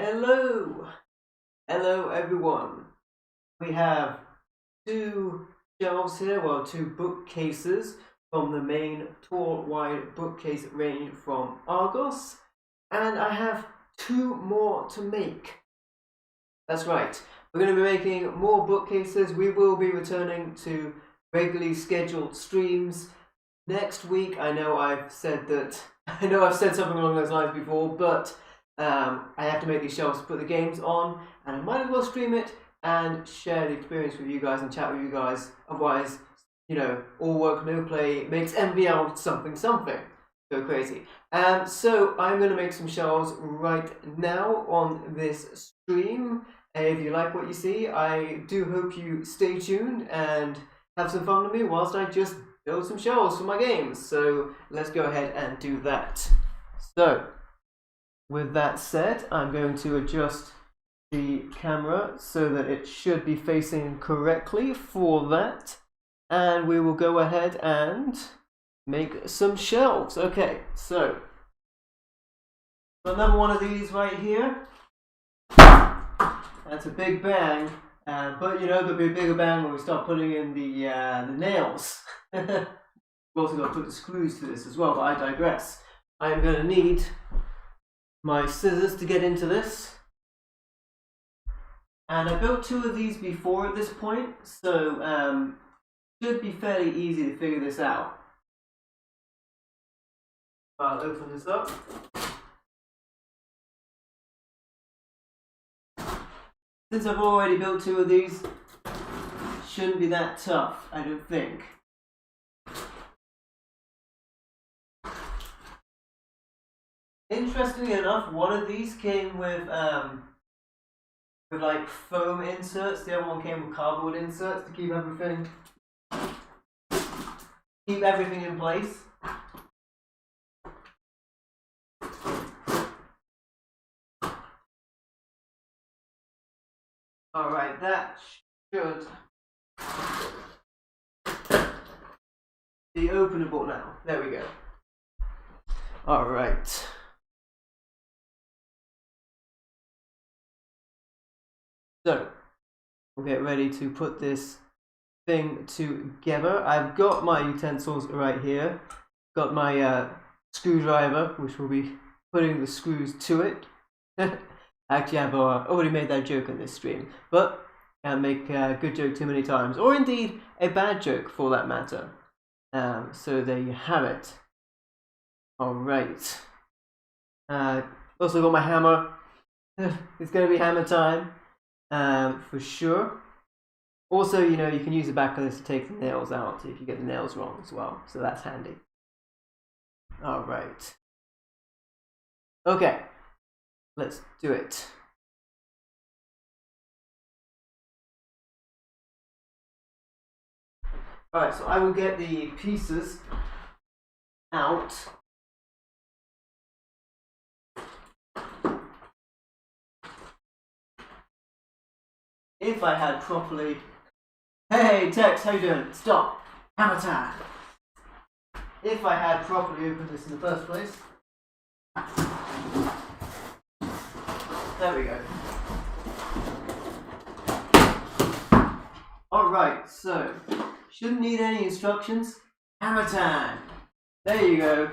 Hello! Hello everyone. We have two shelves here, well, two bookcases from the main tall, wide bookcase range from Argos, and I have two more to make. That's right, we're going to be making more bookcases. We will be returning to regularly scheduled streams next week. I know I've said something along those lines before, but I have to make these shelves to put the games on, and I might as well stream it and share the experience with you guys and chat with you guys. Otherwise, all work, no play makes MVL something. Go crazy. So I'm going to make some shelves right now on this stream. If you like what you see, I do hope you stay tuned and have some fun with me whilst I just build some shelves for my games. So let's go ahead and do that. So with that said, I'm going to adjust the camera so that it should be facing correctly for that, and we will go ahead and make some shelves. Okay, so another one of these right here. That's a big bang, but there'll be a bigger bang when we start putting in the nails. We've also got to put the screws to this as well, but I digress. I am going to need my scissors to get into this, and I built two of these before at this point, so should be fairly easy to figure this out. I'll open this up. Since I've already built two of these, shouldn't be that tough, I don't think. Interestingly enough, one of these came with like foam inserts. The other one came with cardboard inserts to keep everything in place. All right, that should be openable now. There we go. All right. So, we'll get ready to put this thing together. I've got my utensils right here. Got my screwdriver, which will be putting the screws to it. Actually, I've already made that joke in this stream, but can't make a good joke too many times, or indeed a bad joke for that matter. So there you have it. All right. Also got my hammer. It's going to be hammer time. For sure. Also, you can use the back of this to take the nails out if you get the nails wrong as well, so that's handy. Alright. Okay, let's do it. Alright, so I will get the pieces out. If I had properly... Hey, Tex, how you doing? Stop. Hammer time. If I had properly opened this in the first place. There we go. Alright, so, shouldn't need any instructions. Hammer time. There you go.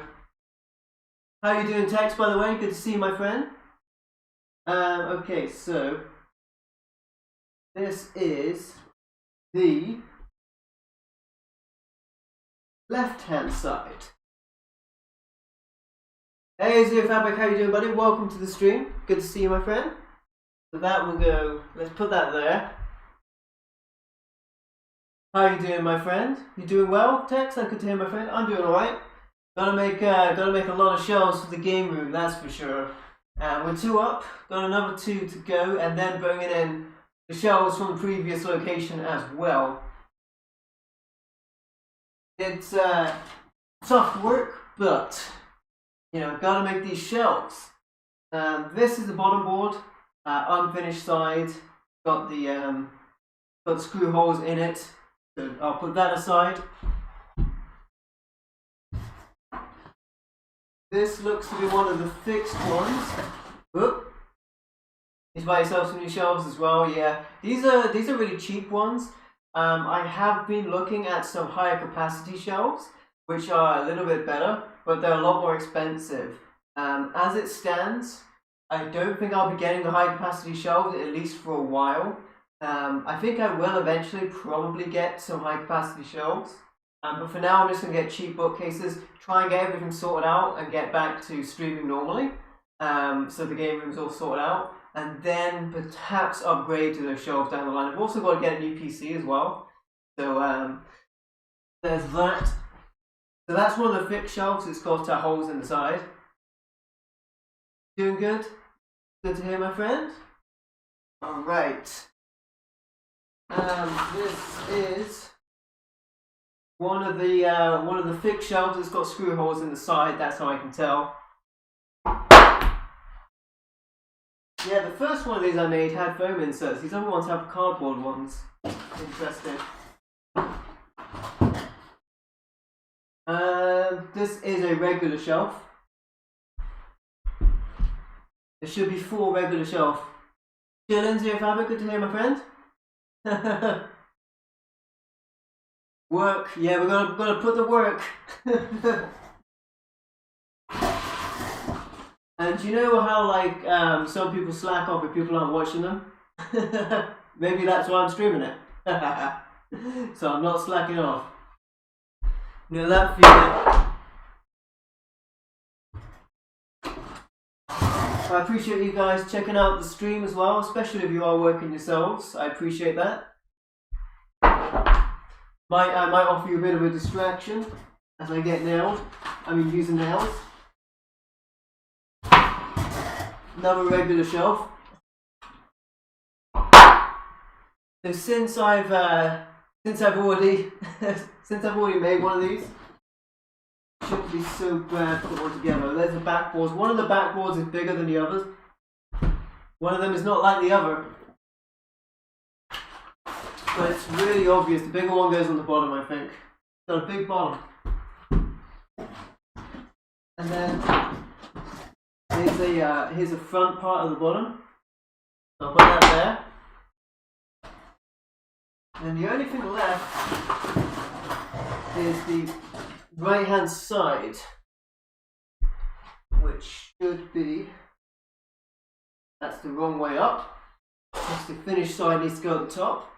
How you doing, Tex, by the way? Good to see you, my friend. Okay, so... this is the left-hand side. Hey, Zero Fabric, how you doing, buddy? Welcome to the stream. Good to see you, my friend. So that will go. Let's put that there. How you doing, my friend? You doing well, Tex? Good to hear, my friend. I'm doing all right. Gotta make a lot of shelves for the game room, that's for sure. We're two up. Got another two to go, and then bringing in the shelves from the previous location as well. It's tough work, but gotta make these shelves. This is the bottom board, unfinished side. Got the screw holes in it, so I'll put that aside. This looks to be one of the fixed ones. Whoop. to buy yourself some new shelves as well. Yeah, these are really cheap ones. I have been looking at some higher capacity shelves, which are a little bit better, but they're a lot more expensive. As it stands, I don't think I'll be getting the high capacity shelves, at least for a while. I think I will eventually probably get some high capacity shelves. But for now, I'm just going to get cheap bookcases, try and get everything sorted out and get back to streaming normally. So the game room's all sorted out. And then perhaps upgrade to those shelves down the line. I've also got to get a new PC as well. So there's that. So that's one of the fixed shelves. It's got holes in the side. Doing good? Good to hear, my friend. All right. This is one of the fixed shelves that's got screw holes in the side. That's how I can tell. Yeah, the first one of these I made had foam inserts. These other ones have cardboard ones. Interesting. This is a regular shelf. There should be 4 regular shelf. Chillin' here, Fabric. Good to hear, my friend. Work. Yeah, we're gonna put the work. And you know how like some people slack off if people aren't watching them? Maybe that's why I'm streaming it. So I'm not slacking off. You know that feeling? I appreciate you guys checking out the stream as well, especially if you are working yourselves. I appreciate that. I might offer you a bit of a distraction as I get nailed. I mean, using nails. Another regular shelf. So since I've already made one of these, it shouldn't be so bad to put one together. There's the backboards. One of the backboards is bigger than the others. One of them is not like the other. But it's really obvious. The bigger one goes on the bottom, I think. It's got a big bottom. And then here's a front part of the bottom. So I'll put that there. And the only thing left is the right hand side, which should be, that's the wrong way up. Just the finished side needs to go at the top.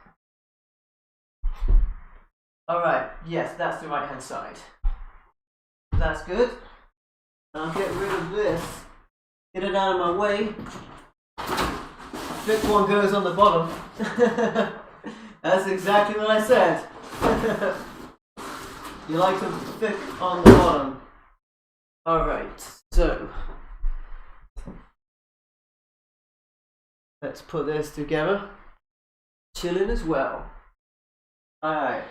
Alright, yes, that's the right hand side. That's good. I'll get rid of this. Get it out of my way. This one goes on the bottom. That's exactly what I said. You like them thick on the bottom. Alright, so let's put this together. Chilling as well. Alright.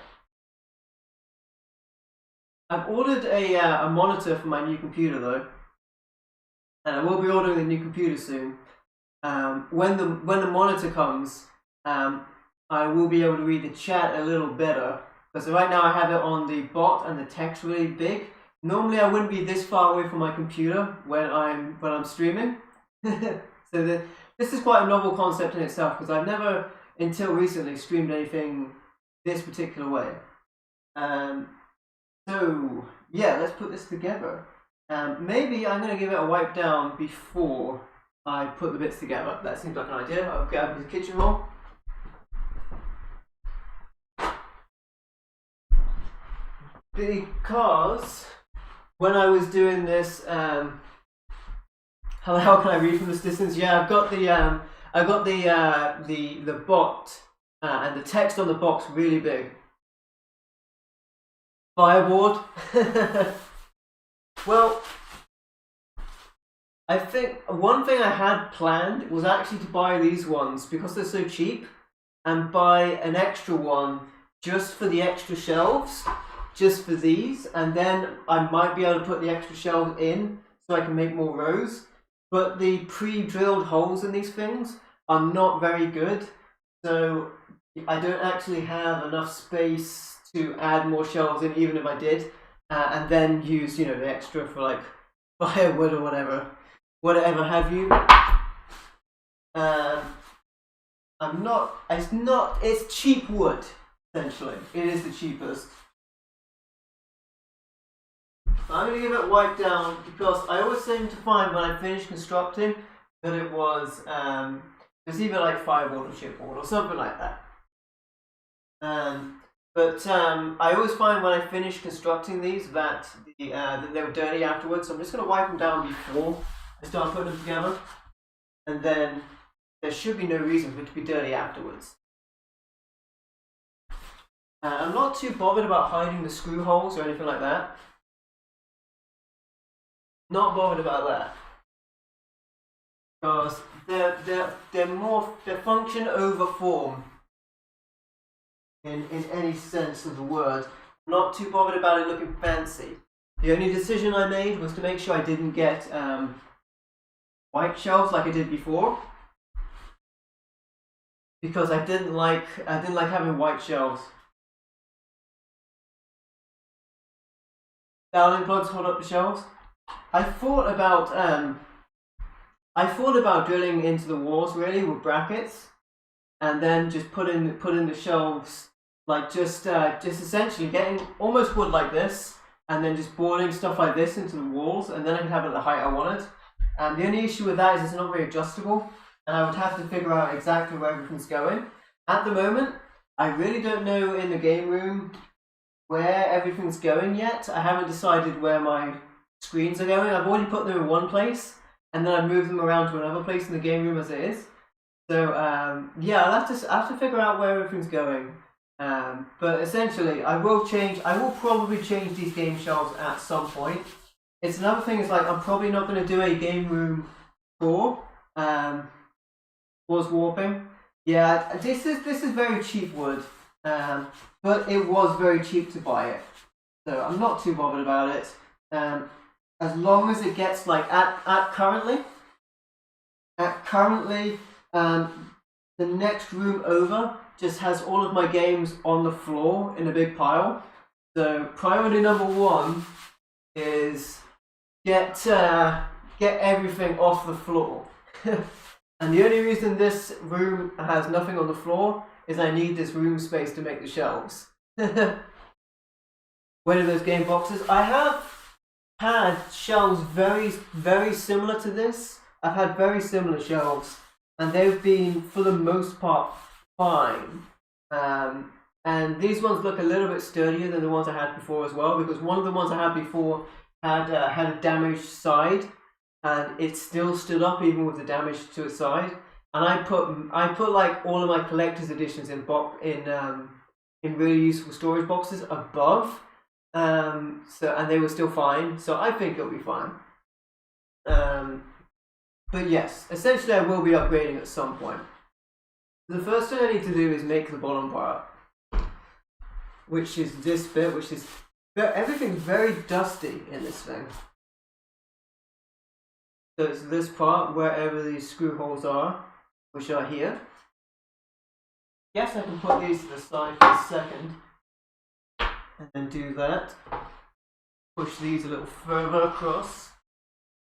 I've ordered a monitor for my new computer though. And I will be ordering a new computer soon. When the monitor comes, I will be able to read the chat a little better. Because right now I have it on the bot and the text really big. Normally I wouldn't be this far away from my computer when I'm streaming. So this is quite a novel concept in itself because I've never until recently streamed anything this particular way. So yeah, let's put this together. Maybe I'm going to give it a wipe down before I put the bits together. That seems like an idea. I'll grab the kitchen roll. Because when I was doing this, how the hell can I read from this distance? Yeah, I've got the bot and the text on the box really big. Fireboard. Well, I think one thing I had planned was actually to buy these ones because they're so cheap and buy an extra one just for the extra shelves, just for these, and then I might be able to put the extra shelves in so I can make more rows. But the pre-drilled holes in these things are not very good, so I don't actually have enough space to add more shelves in, even if I did, and then use, you know, the extra for like firewood or whatever have you. It's cheap wood, essentially. It is the cheapest. I'm going to give it white down because I always seem to find when I finish constructing that it was either like fireboard or chipboard or something like that. But I always find when I finish constructing these that they were dirty afterwards, so I'm just going to wipe them down before I start putting them together, and then there should be no reason for it to be dirty afterwards. I'm not too bothered about hiding the screw holes or anything like that. Not bothered about that. Because they're function over form in any sense of the word. I'm not too bothered about it looking fancy. The only decision I made was to make sure I didn't get white shelves like I did before. Because I didn't like having white shelves. Dowling plugs hold up the shelves. I thought about drilling into the walls really with brackets, and then just put in the shelves, like just essentially getting almost wood like this, and then just boring stuff like this into the walls, and then I could have it the height I wanted. And the only issue with that is it's not very adjustable, and I would have to figure out exactly where everything's going. At the moment, I really don't know in the game room where everything's going yet. I haven't decided where my screens are going. I've already put them in one place, and then I've moved them around to another place in the game room as it is. So yeah, I'll have to figure out where everything's going. But essentially, I will probably change these game shelves at some point. It's another thing. Is like I'm probably not going to do a game room tour. Was warping. Yeah, this is very cheap wood. But it was very cheap to buy it, so I'm not too bothered about it. As long as it gets like at currently, the next room over just has all of my games on the floor in a big pile. So priority number one is get everything off the floor. And the only reason this room has nothing on the floor is I need this room space to make the shelves. Where are those game boxes? I have had shelves very, very similar to this. I've had very similar shelves, and they've been, for the most part, fine. And these ones look a little bit sturdier than the ones I had before as well, because one of the ones I had before had a damaged side, and it still stood up even with the damage to its side. And I put like all of my collector's editions in really useful storage boxes above, and they were still fine. So I think it'll be fine. But yes, essentially I will be upgrading at some point. The first thing I need to do is make the bottom part, which is this bit, which is everything's very dusty in this thing. So it's this part wherever these screw holes are, which are here. Yes, I can put these to the side for a second, and then do that. Push these a little further across,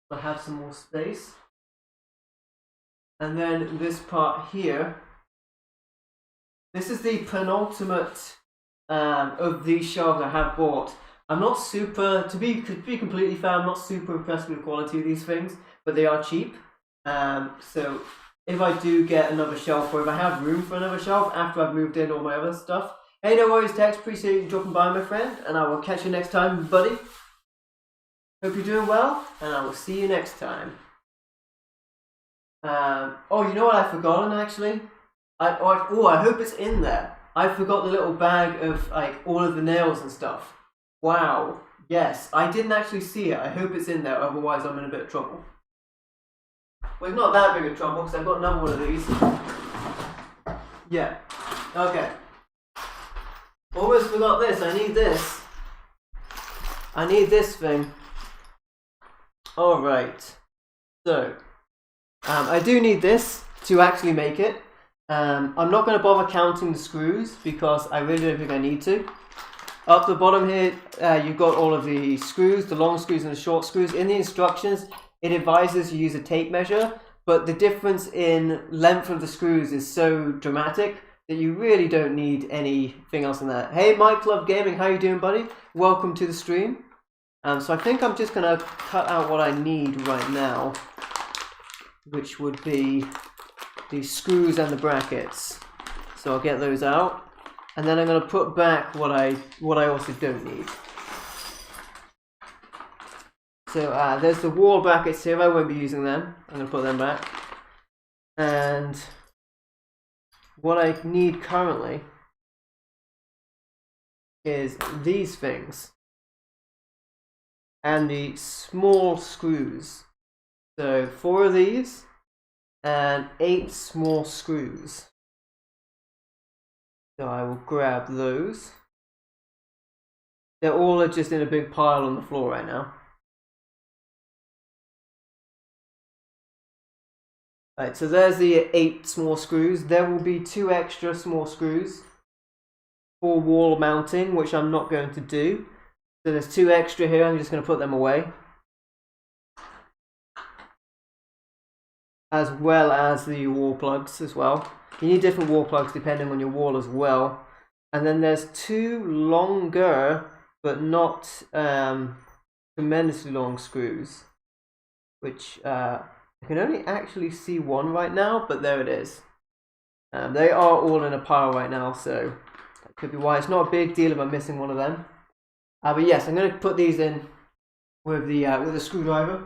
so I have some more space. And then this part here, this is the penultimate of these shelves I have bought. I'm not super, to be completely fair, I'm not super impressed with the quality of these things, but they are cheap. So if I do get another shelf, or if I have room for another shelf after I've moved in all my other stuff. Hey, no worries, Tex. Appreciate you dropping by, my friend, and I will catch you next time, buddy. Hope you're doing well, and I will see you next time. Oh, you know what I've forgotten actually? I hope it's in there. I forgot the little bag of like all of the nails and stuff. Wow. Yes, I didn't actually see it. I hope it's in there, otherwise I'm in a bit of trouble. Well, it's not that big of trouble because I've got another one of these. Yeah. Okay. Almost forgot this. I need this. I need this thing. Alright. So, I do need this to actually make it. I'm not going to bother counting the screws because I really don't think I need to. Up the bottom here, you've got all of the screws, the long screws and the short screws. In the instructions, it advises you use a tape measure, but the difference in length of the screws is so dramatic that you really don't need anything else than that. Hey, Mike Love Gaming, how you doing, buddy? Welcome to the stream. So I think I'm just gonna cut out what I need right now, which would be the screws and the brackets. So I'll get those out, and then I'm gonna put back what I also don't need. So there's the wall brackets here. I won't be using them. I'm going to put them back. And what I need currently is these things and the small screws. So 4 of these and 8 small screws. So I will grab those. They're all just in a big pile on the floor right now. Right, so there's the 8 small screws. There will be 2 extra small screws for wall mounting, which I'm not going to do. So there's 2 extra here. I'm just going to put them away. As well as the wall plugs as well. You need different wall plugs depending on your wall as well. And then there's 2 longer, but not tremendously long screws, which I can only actually see one right now, but there it is. They are all in a pile right now, so that could be why. It's not a big deal if I'm missing one of them. But yes, I'm going to put these in with the screwdriver.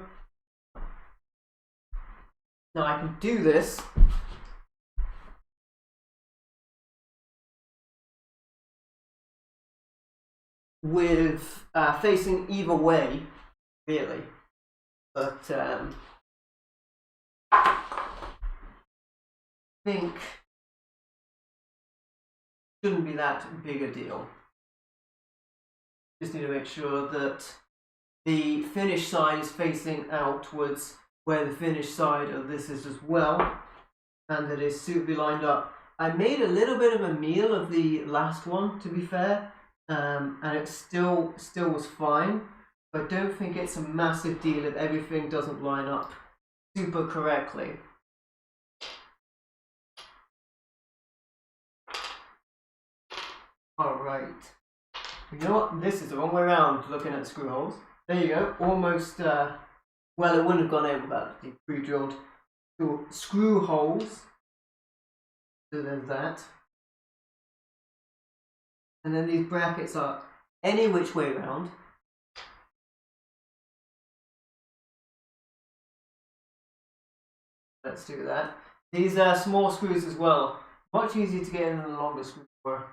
Now I can do this with facing either way, really. But I think shouldn't be that big a deal. Just need to make sure that the finished side is facing outwards where the finished side of this is as well, and that it's suitably lined up. I made a little bit of a meal of the last one, to be fair, and it still was fine. I don't think it's a massive deal if everything doesn't line up super correctly. Alright. You know what? This is the wrong way around looking at screw holes. There you go. Almost, well, it wouldn't have gone in without the pre-drilled screw holes. So there's that. And then these brackets are any which way around. Let's do that. These small screws as well. Much easier to get in than the longer screws were.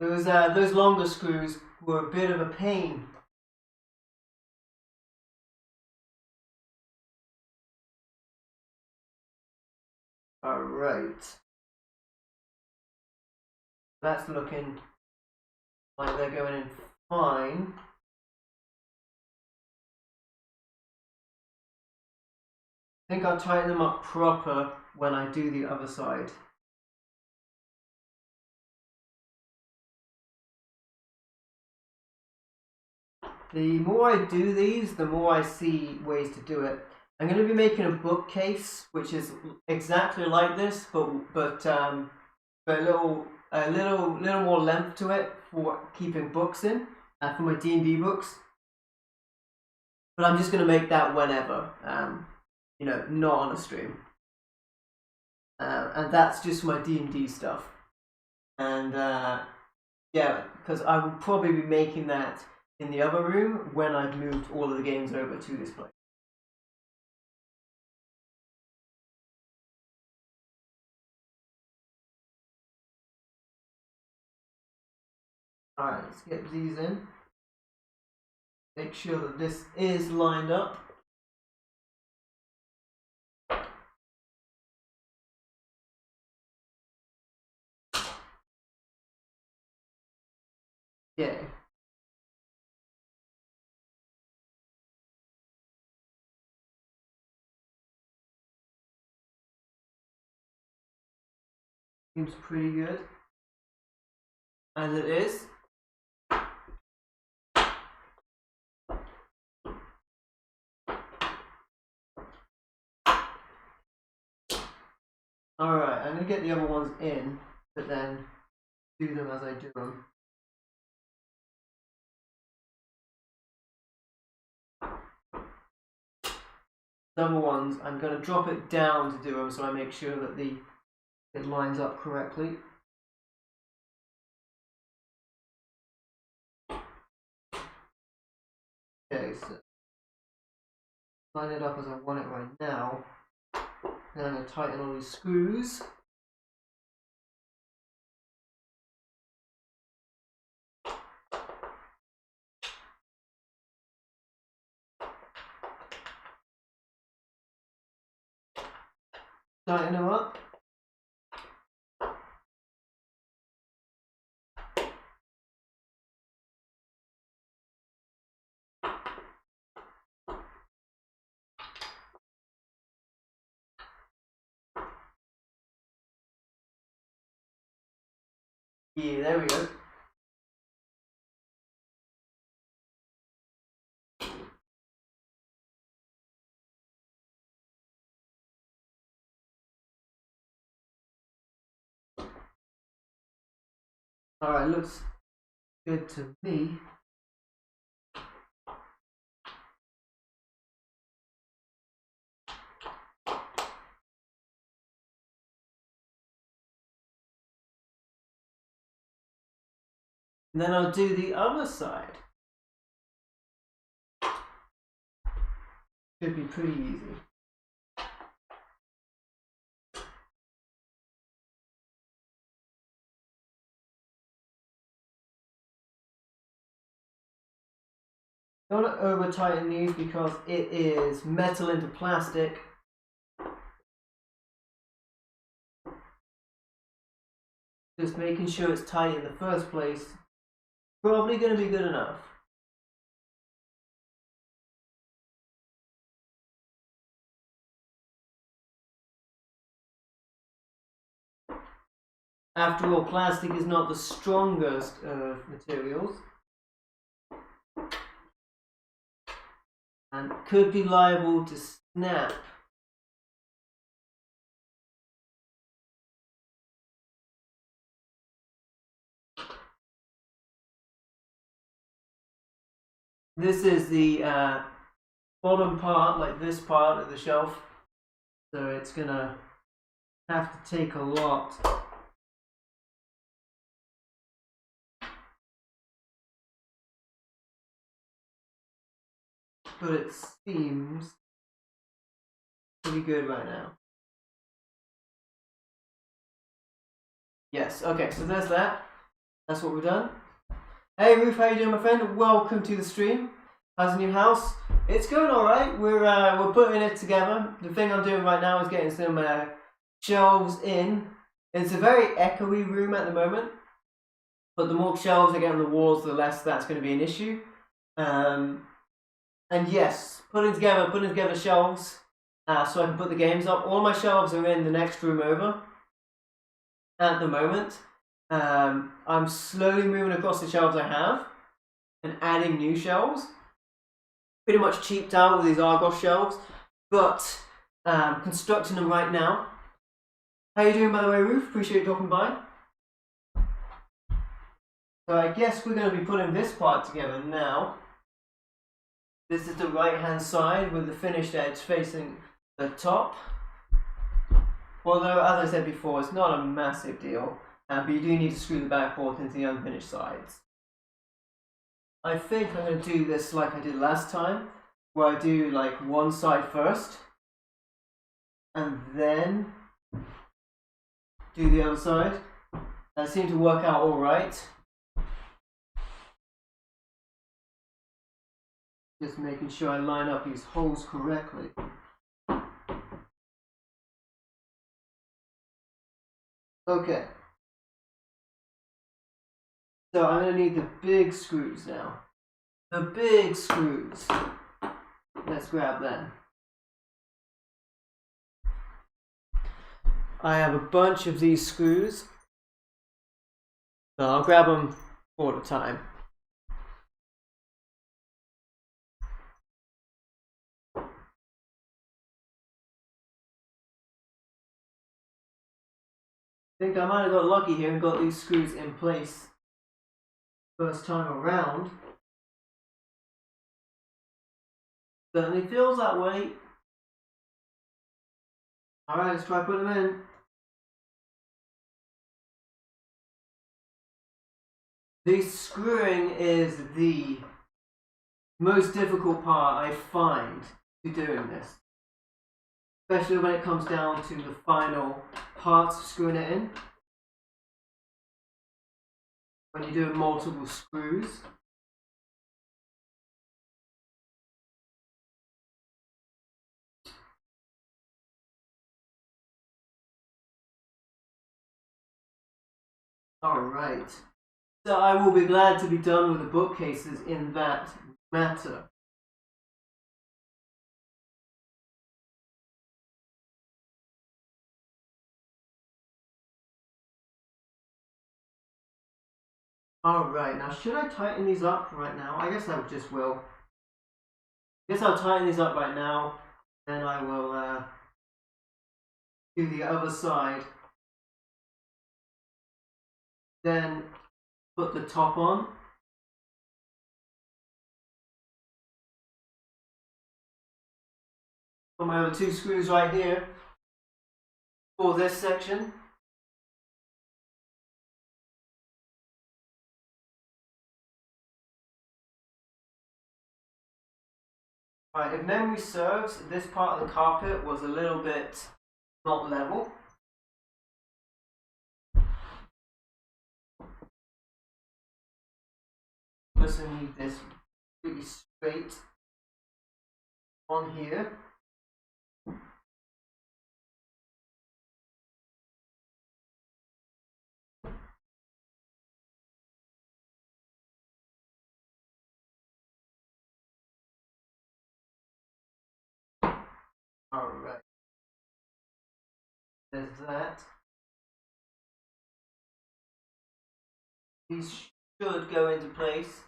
Those longer screws were a bit of a pain. Alright. That's looking like they're going in fine. I think I'll tighten them up proper when I do the other side. The more I do these, the more I see ways to do it. I'm going to be making a bookcase, which is exactly like this, but a little more length to it for keeping books in, for my D&D books. But I'm just going to make that whenever, you know, not on a stream. And that's just my D&D stuff. And yeah, because I will probably be making that in the other room when I've moved all of the games over to this place. Alright, let's get these in. Make sure that this is lined up. Yeah. Seems pretty good. As it is. Alright, I'm going to get the other ones in, but then do them as I do them. The other ones, I'm going to drop it down to do them so I make sure that it lines up correctly. Okay, so line it up as I want it right now. Then I'm going to tighten all these screws. Tighten them up. Yeah, there we go. Alright, looks good to me. And then I'll do the other side. Should be pretty easy. Don't want to over tighten these because it is metal into plastic. Just making sure it's tight in the first place. Probably going to be good enough. After all, plastic is not the strongest of materials and could be liable to snap. This is the bottom part, like this part of the shelf, so it's gonna have to take a lot. But it seems pretty good right now. Yes, okay, so there's that. That's what we've done. Hey Ruth, how you doing, my friend? Welcome to the stream. How's the new house? It's going alright. We're putting it together. The thing I'm doing right now is getting some shelves in. It's a very echoey room at the moment, but the more shelves I get on the walls, the less that's going to be an issue. And yes, putting together shelves so I can put the games up. All my shelves are in the next room over at the moment. I'm slowly moving across the shelves I have and adding new shelves. Pretty much cheaped out with these Argos shelves, but constructing them right now. How you doing, by the way, Ruth? Appreciate you dropping by. So I guess we're going to be putting this part together now. This is the right hand side with the finished edge facing the top. Although, as I said before, it's not a massive deal, but you do need to screw the backboard into the unfinished sides. I think I'm going to do this like I did last time, where I do like one side first, and then do the other side. That seemed to work out alright. Just making sure I line up these holes correctly. Okay. So I'm going to need the big screws now. The big screws. Let's grab them. I have a bunch of these screws. So I'll grab them all the time. think I might have got lucky here and got these screws in place first time around. Certainly feels that way. Alright, let's try putting them in. The screwing is the most difficult part I find to doing this. Especially when it comes down to the final parts of screwing it in. When you're doing multiple screws. Alright. So I will be glad to be done with the bookcases in that matter. Alright, now should I tighten these up right now? I guess I just will. I guess I'll tighten these up right now, then I will do the other side. Then put the top on. Put my other two screws right here for this section. Right, if memory serves, this part of the carpet was a little bit not level. Also need this really straight on here. Alright. There's that. These should go into place.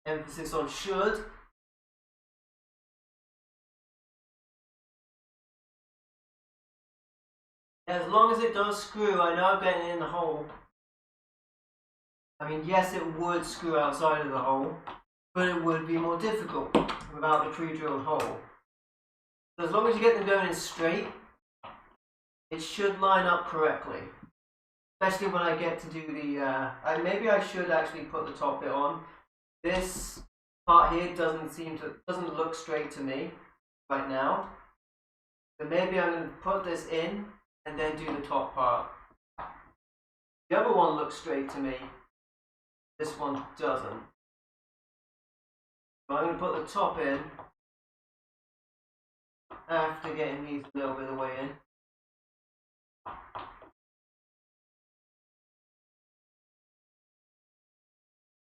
Emphasis on should. As long as it does screw, I know I'm getting it in the hole. I mean, yes, it would screw outside of the hole, but it would be more difficult without the pre-drilled hole. So as long as you get them going in straight, it should line up correctly. Especially when I get to do the, maybe I should actually put the top bit on. This part here doesn't look straight to me right now. So maybe I'm going to put this in and then do the top part. The other one looks straight to me. This one doesn't. So I'm going to put the top in after getting these a little bit of the way in.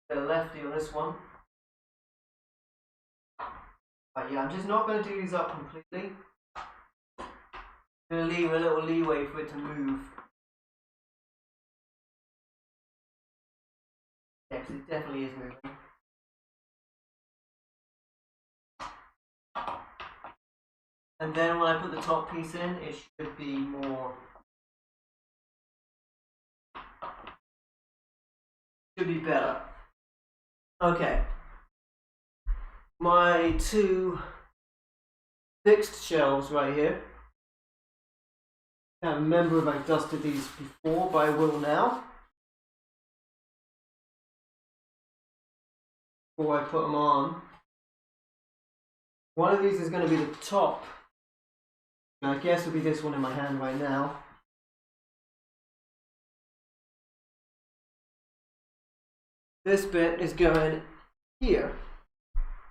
The lefty on this one. But yeah, I'm just not going to do these up completely. I'm going to leave a little leeway for it to move. Yeah, because it definitely is moving. And then when I put the top piece in, it should be more... should be better. Okay. My two fixed shelves right here. I can't remember if I dusted these before, but I will now. Before I put them on. One of these is going to be the top. I guess it'll be this one in my hand right now. This bit is going here.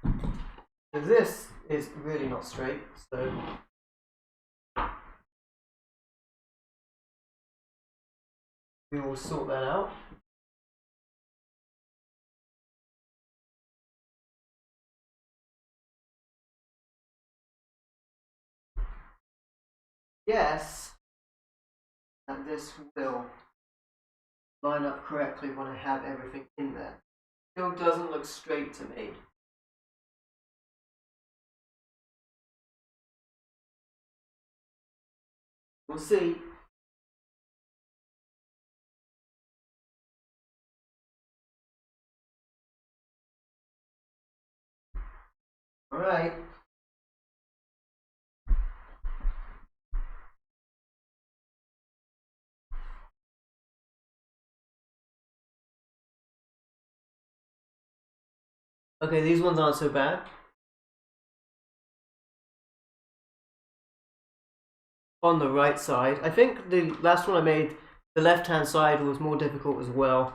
So this is really not straight, so we will sort that out. Yes, and this will line up correctly when I have everything in there. Still doesn't look straight to me. We'll see. Alright. Okay, these ones aren't so bad. On the right side. I think the last one I made, the left hand side was more difficult as well.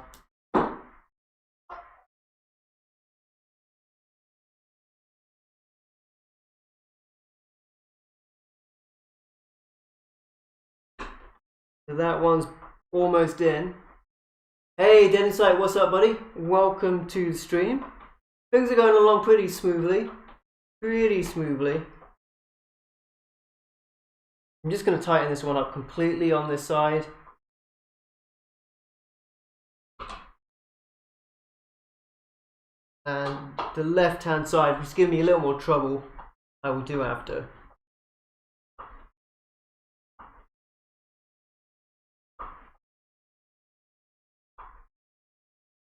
So that one's almost in. Hey, Dennis, what's up, buddy? Welcome to the stream. Things are going along pretty smoothly. I'm just going to tighten this one up completely on this side. And the left hand side, which is giving me a little more trouble, I will do after.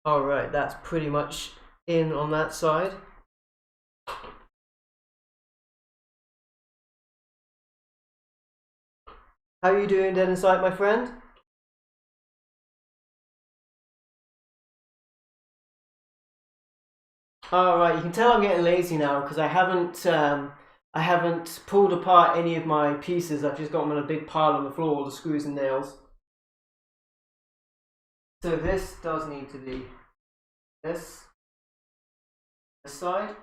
Alright, that's pretty much in on that side. How are you doing, Dead Inside, my friend? Alright, you can tell I'm getting lazy now because I haven't pulled apart any of my pieces. I've just got them in a big pile on the floor, all the screws and nails. So this does need to be this side,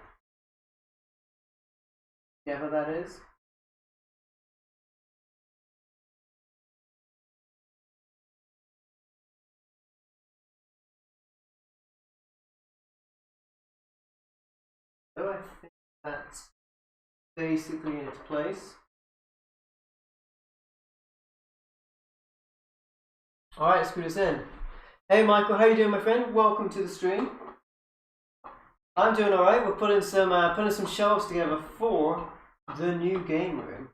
whatever that is. So I think that's basically in its place. Alright, screw this in. Hey Michael, how you doing, my friend? Welcome to the stream. I'm doing alright. We're putting some shelves together for the new game room.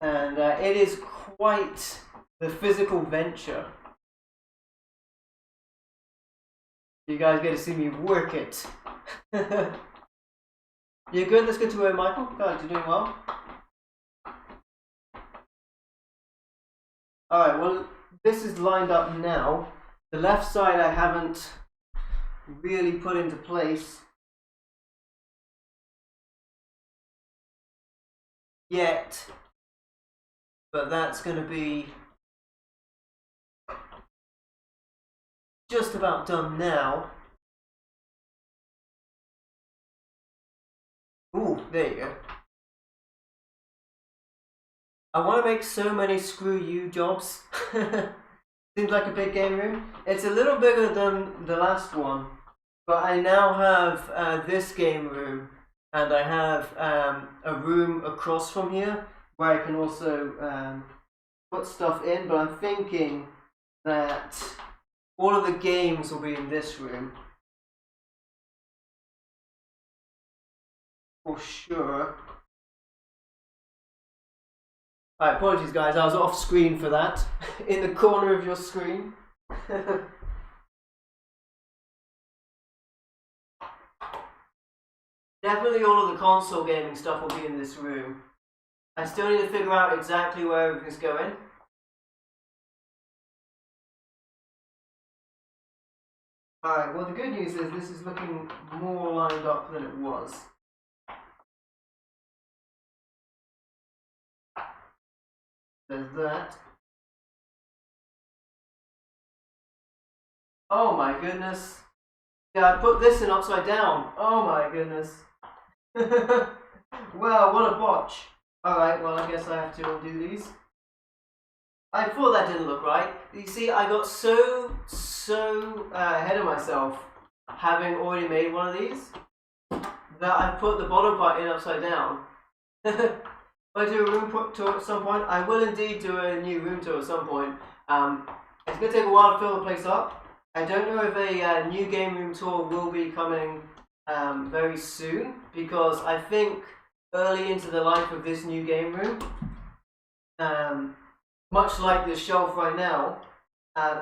And it is quite the physical venture. You guys get to see me work it. You good? Let's get to it, Michael. God, you're doing well. Alright, well, this is lined up now. The left side I haven't really put into place yet, but that's going to be just about done now. Ooh, there you go. I want to make so many screw you jobs. Seems like a big game room. It's a little bigger than the last one, but I now have this game room, and I have a room across from here where I can also put stuff in, but I'm thinking that all of the games will be in this room. For sure. Alright, apologies guys, I was off screen for that. In the corner of your screen. Definitely all of the console gaming stuff will be in this room. I still need to figure out exactly where everything's going. Alright, well the good news is this is looking more lined up than it was. There's that. Oh my goodness. Yeah, I put this in upside down. Oh my goodness. Wow, what a botch. Alright, well I guess I have to undo these. I thought that didn't look right. You see, I got so ahead of myself having already made one of these that I put the bottom part in upside down. If I do a room tour at some point, I will indeed do a new room tour at some point. It's going to take a while to fill the place up. I don't know if a new game room tour will be coming very soon, because I think early into the life of this new game room. Much like this shelf right now,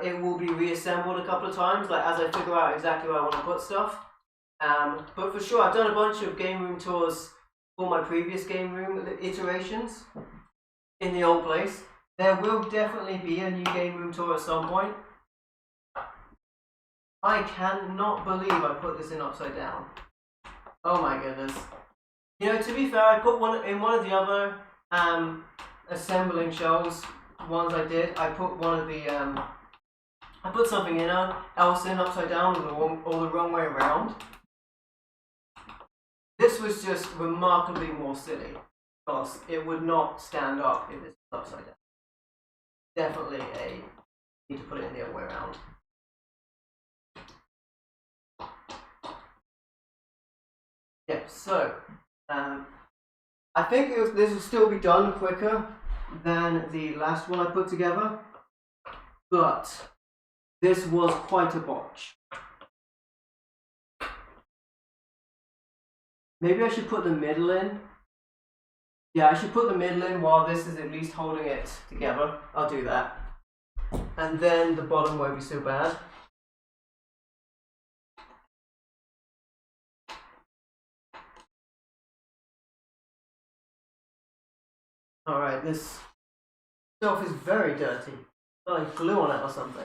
it will be reassembled a couple of times, like as I figure out exactly where I want to put stuff. But for sure, I've done a bunch of game room tours for my previous game room iterations in the old place. There will definitely be a new game room tour at some point. I cannot believe I put this in upside down. Oh my goodness. You know, to be fair, I put one in one of the other assembling shelves, ones I did. I put one of the I put something else in upside down or the wrong way around. This was just remarkably more silly because it would not stand up if it's upside down. Definitely need to put it in the other way around. Yeah, so I think this will still be done quicker than the last one I put together, but this was quite a botch. Maybe I should put the middle in. Yeah, I should put the middle in while this is at least holding it together. I'll do that. And then the bottom won't be so bad. Alright, this shelf is very dirty. Got like glue on it or something.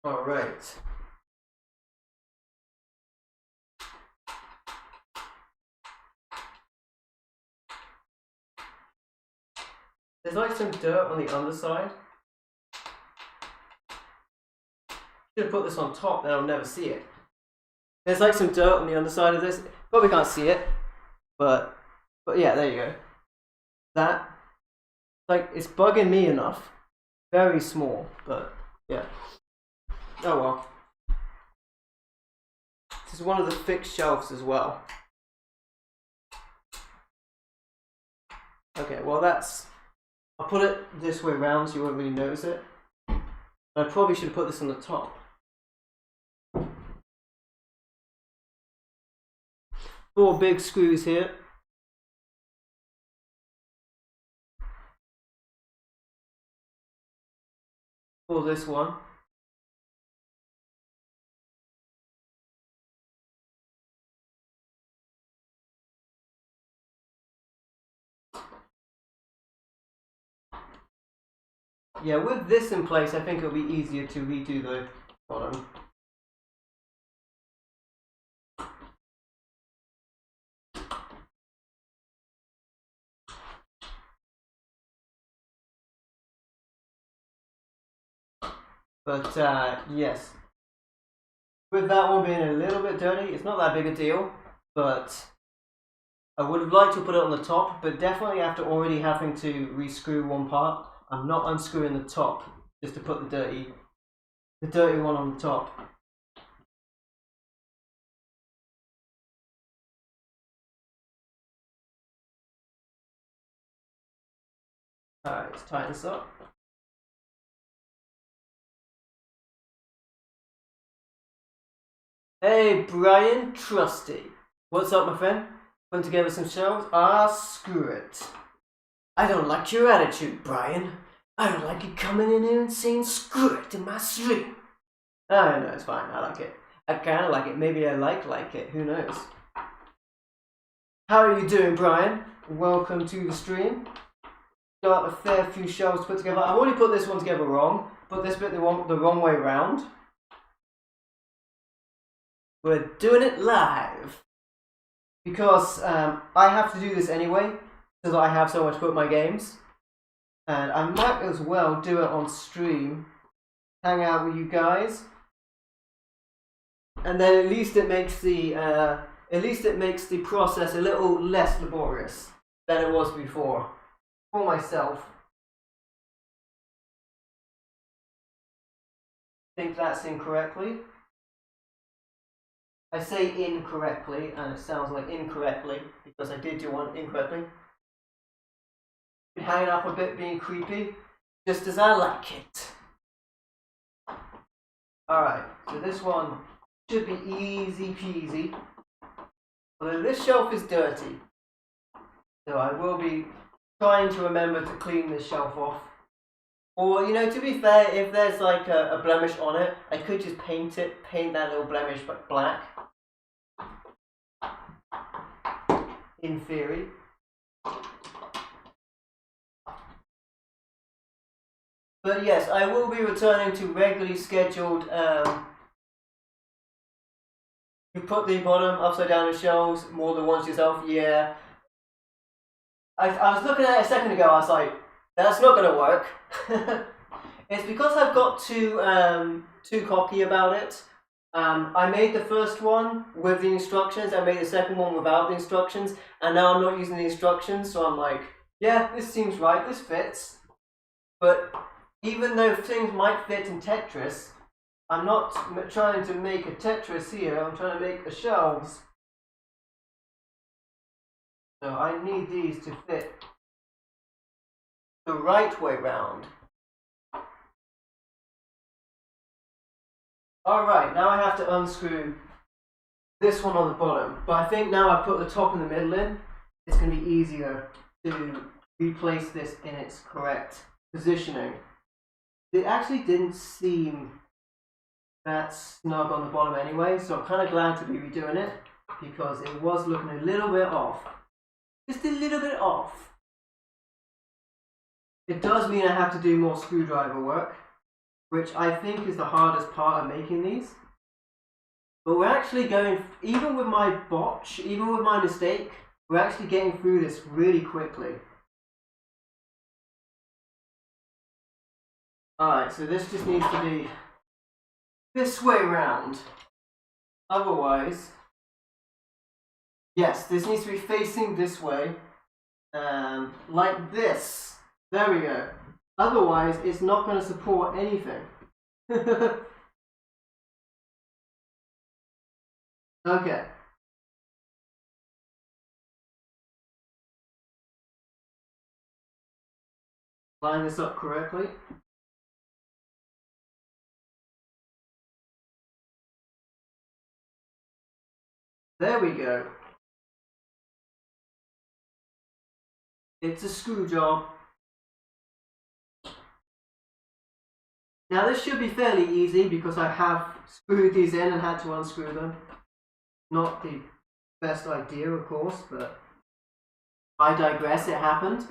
Alright. There's like some dirt on the underside. Should have put this on top, then I'll never see it. There's like some dirt on the underside of this. Probably can't see it, but yeah, there you go. That, like, it's bugging me enough. Very small, but yeah. Oh well. This is one of the fixed shelves as well. Okay, well I'll put it this way around so you won't really notice it. I probably should have put this on the top. 4 big screws here. For this one. Yeah, with this in place, I think it'll be easier to redo the bottom. But yes, with that one being a little bit dirty, it's not that big a deal, but I would have liked to put it on the top, but definitely after already having to re-screw one part, I'm not unscrewing the top just to put the dirty one on the top. Alright, let's tighten this up. Hey, Brian Trusty. What's up, my friend? Putting together some shelves? Ah, screw it. I don't like your attitude, Brian. I don't like you coming in here and saying screw it in my stream. I know, it's fine. I like it. I kind of like it. Maybe I like it. Who knows? How are you doing, Brian? Welcome to the stream. Got a fair few shelves to put together. I've already put this one together wrong. Put this bit the wrong way round. We're doing it live. Because I have to do this anyway, so that I have somewhere to put my games. And I might as well do it on stream. Hang out with you guys. And then at least it makes the process a little less laborious than it was before. For myself. I think that's incorrectly. I say incorrectly, and it sounds like incorrectly, because I did do one incorrectly. Hanging up a bit, being creepy, just as I like it. Alright, so this one should be easy peasy. Although this shelf is dirty, so I will be trying to remember to clean this shelf off. Or, you know, to be fair, if there's like a blemish on it, I could just paint that little blemish black. In theory. But yes, I will be returning to regularly scheduled, you put the bottom upside down of shelves more than once yourself, yeah. I was looking at it a second ago, I was like, that's not going to work. It's because I've got too cocky about it. I made the first one with the instructions, I made the second one without the instructions, and now I'm not using the instructions, so I'm like, yeah, this seems right, this fits. But even though things might fit in Tetris, I'm not trying to make a Tetris here, I'm trying to make the shelves. So I need these to fit the right way round. Alright, now I have to unscrew this one on the bottom. But I think now I've put the top and the middle in, it's going to be easier to replace this in its correct positioning. It actually didn't seem that snug on the bottom anyway, so I'm kind of glad to be redoing it because it was looking a little bit off. Just a little bit off. It does mean I have to do more screwdriver work, which I think is the hardest part of making these. But we're actually going, even with my botch, even with my mistake, we're actually getting through this really quickly. Alright, so this just needs to be this way round. Otherwise, yes, this needs to be facing this way. Like this. There we go. Otherwise, it's not going to support anything. Okay. Line this up correctly. There we go. It's a screw job. Now this should be fairly easy because I have screwed these in and had to unscrew them. Not the best idea, of course, but I digress, it happened.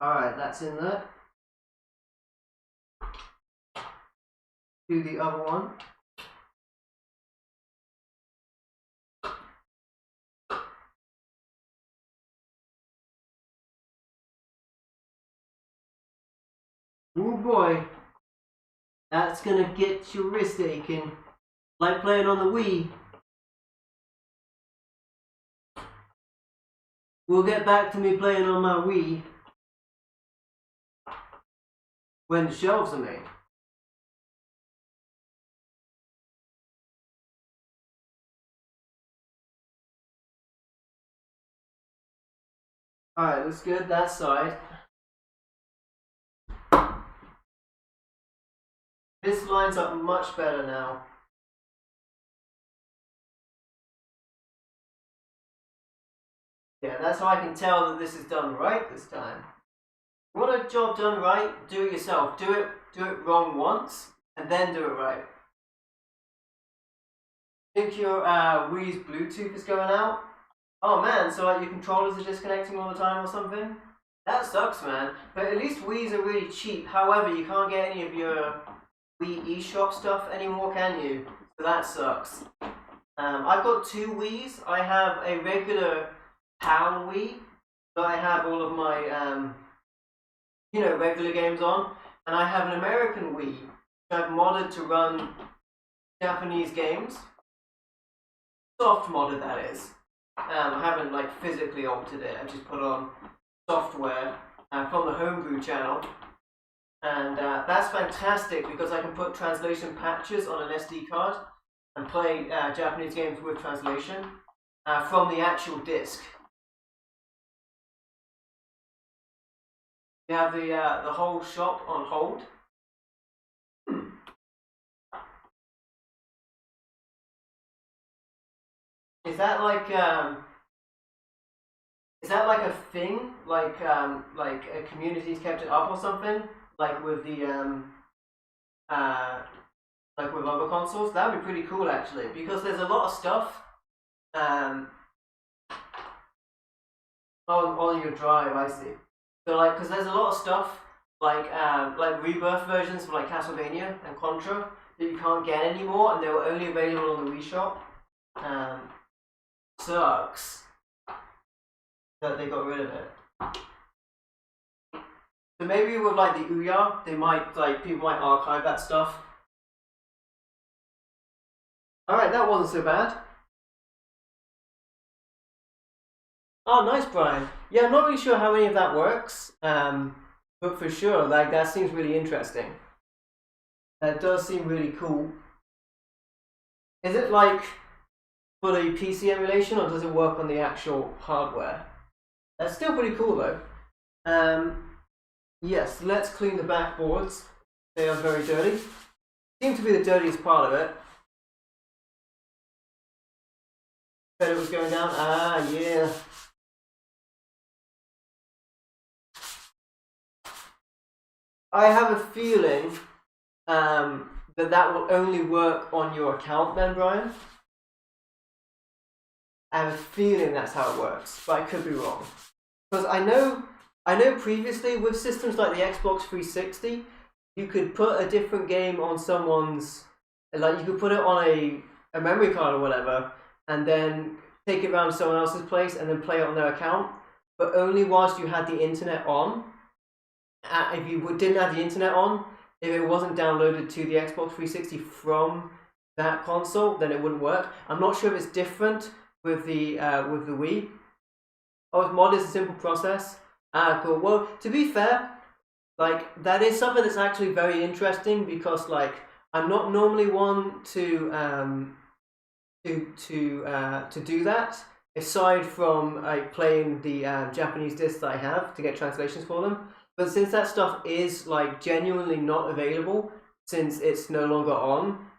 Alright, that's in there. Do the other one. Oh boy, that's gonna get your wrist aching, like playing on the Wii. We'll get back to me playing on my Wii when the shelves are made. Alright, looks good, that side. This lines up much better now. Yeah, that's how I can tell that this is done right this time. You want a job done right, do it yourself. Do it wrong once, and then do it right. Think your Wii's Bluetooth is going out? Oh man, so like your controllers are disconnecting all the time or something? That sucks, man. But at least Wii's are really cheap. However, you can't get any of your Wii eShop stuff anymore, can you? So that sucks. I've got two Wii's. I have a regular PAL Wii that I have all of my regular games on, and I have an American Wii which I've modded to run Japanese games. Soft modded, that is. I haven't like physically altered it. I just put on software from the Homebrew channel. And that's fantastic because I can put translation patches on an SD card and play Japanese games with translation from the actual disc. You have the whole shop on hold. Is that like a thing? Like a community's kept it up or something? Like with the like with other consoles? That would be pretty cool actually, because there's a lot of stuff um on your drive. I see. So like, because there's a lot of stuff like rebirth versions of like Castlevania and Contra that you can't get anymore, and they were only available on the Wii Shop. Sucks that they got rid of it. So maybe with like the Ouya, they might people might archive that stuff. Alright, that wasn't so bad. Oh, nice, Brian. Yeah, I'm not really sure how any of that works, but for sure, like that seems really interesting. That does seem really cool. Is it like for the PC emulation, or does it work on the actual hardware? That's still pretty cool though. Yes, let's clean the backboards. They are very dirty. Seem to be the dirtiest part of it. Bet it was going down. Ah, yeah. I have a feeling that will only work on your account then, Brian. I have a feeling that's how it works, but I could be wrong. Because I know previously with systems like the Xbox 360, you could put a different game on someone's, like you could put it on a memory card or whatever, and then take it around to someone else's place and then play it on their account, but only whilst you had the internet on. If you didn't have the internet on, if it wasn't downloaded to the Xbox 360 from that console, then it wouldn't work. I'm not sure if it's different with the Wii. Oh, it's mod is a simple process. Ah, cool. Well, to be fair, like that is something that's actually very interesting, because like I'm not normally one to do that, aside from playing the Japanese discs that I have to get translations for them. But since that stuff is like genuinely not available, since it's no longer on,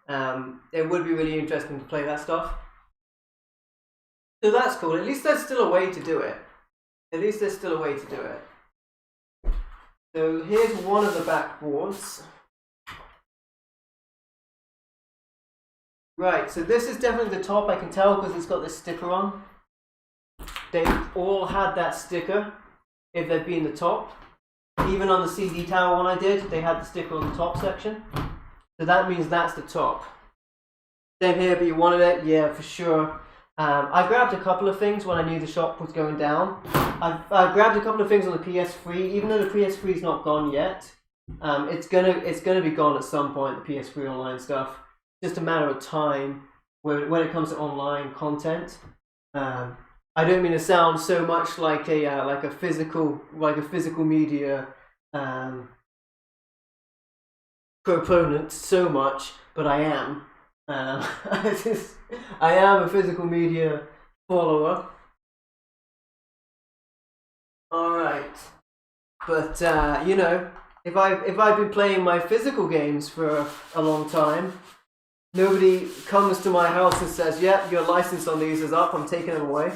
it would be really interesting to play that stuff. So that's cool. At least there's still a way to do it. At least there's still a way to do it. So here's one of the backboards. Right, so this is definitely the top, I can tell because it's got this sticker on. They've all had that sticker if they've been the top. Even on the CD Tower one I did, they had the sticker on the top section. So that means that's the top. Same here, but you wanted it? Yeah, for sure. I grabbed a couple of things when I knew the shop was going down. I grabbed a couple of things on the PS3, even though the PS3 is not gone yet. It's gonna be gone at some point, the PS3 online stuff. Just a matter of time when it comes to online content. I don't mean to sound so much like a physical media proponent so much, but I am. I am a physical media follower. All right, but you know, if I've been playing my physical games for a long time, nobody comes to my house and says, "Yeah, your license on these is up. I'm taking them away."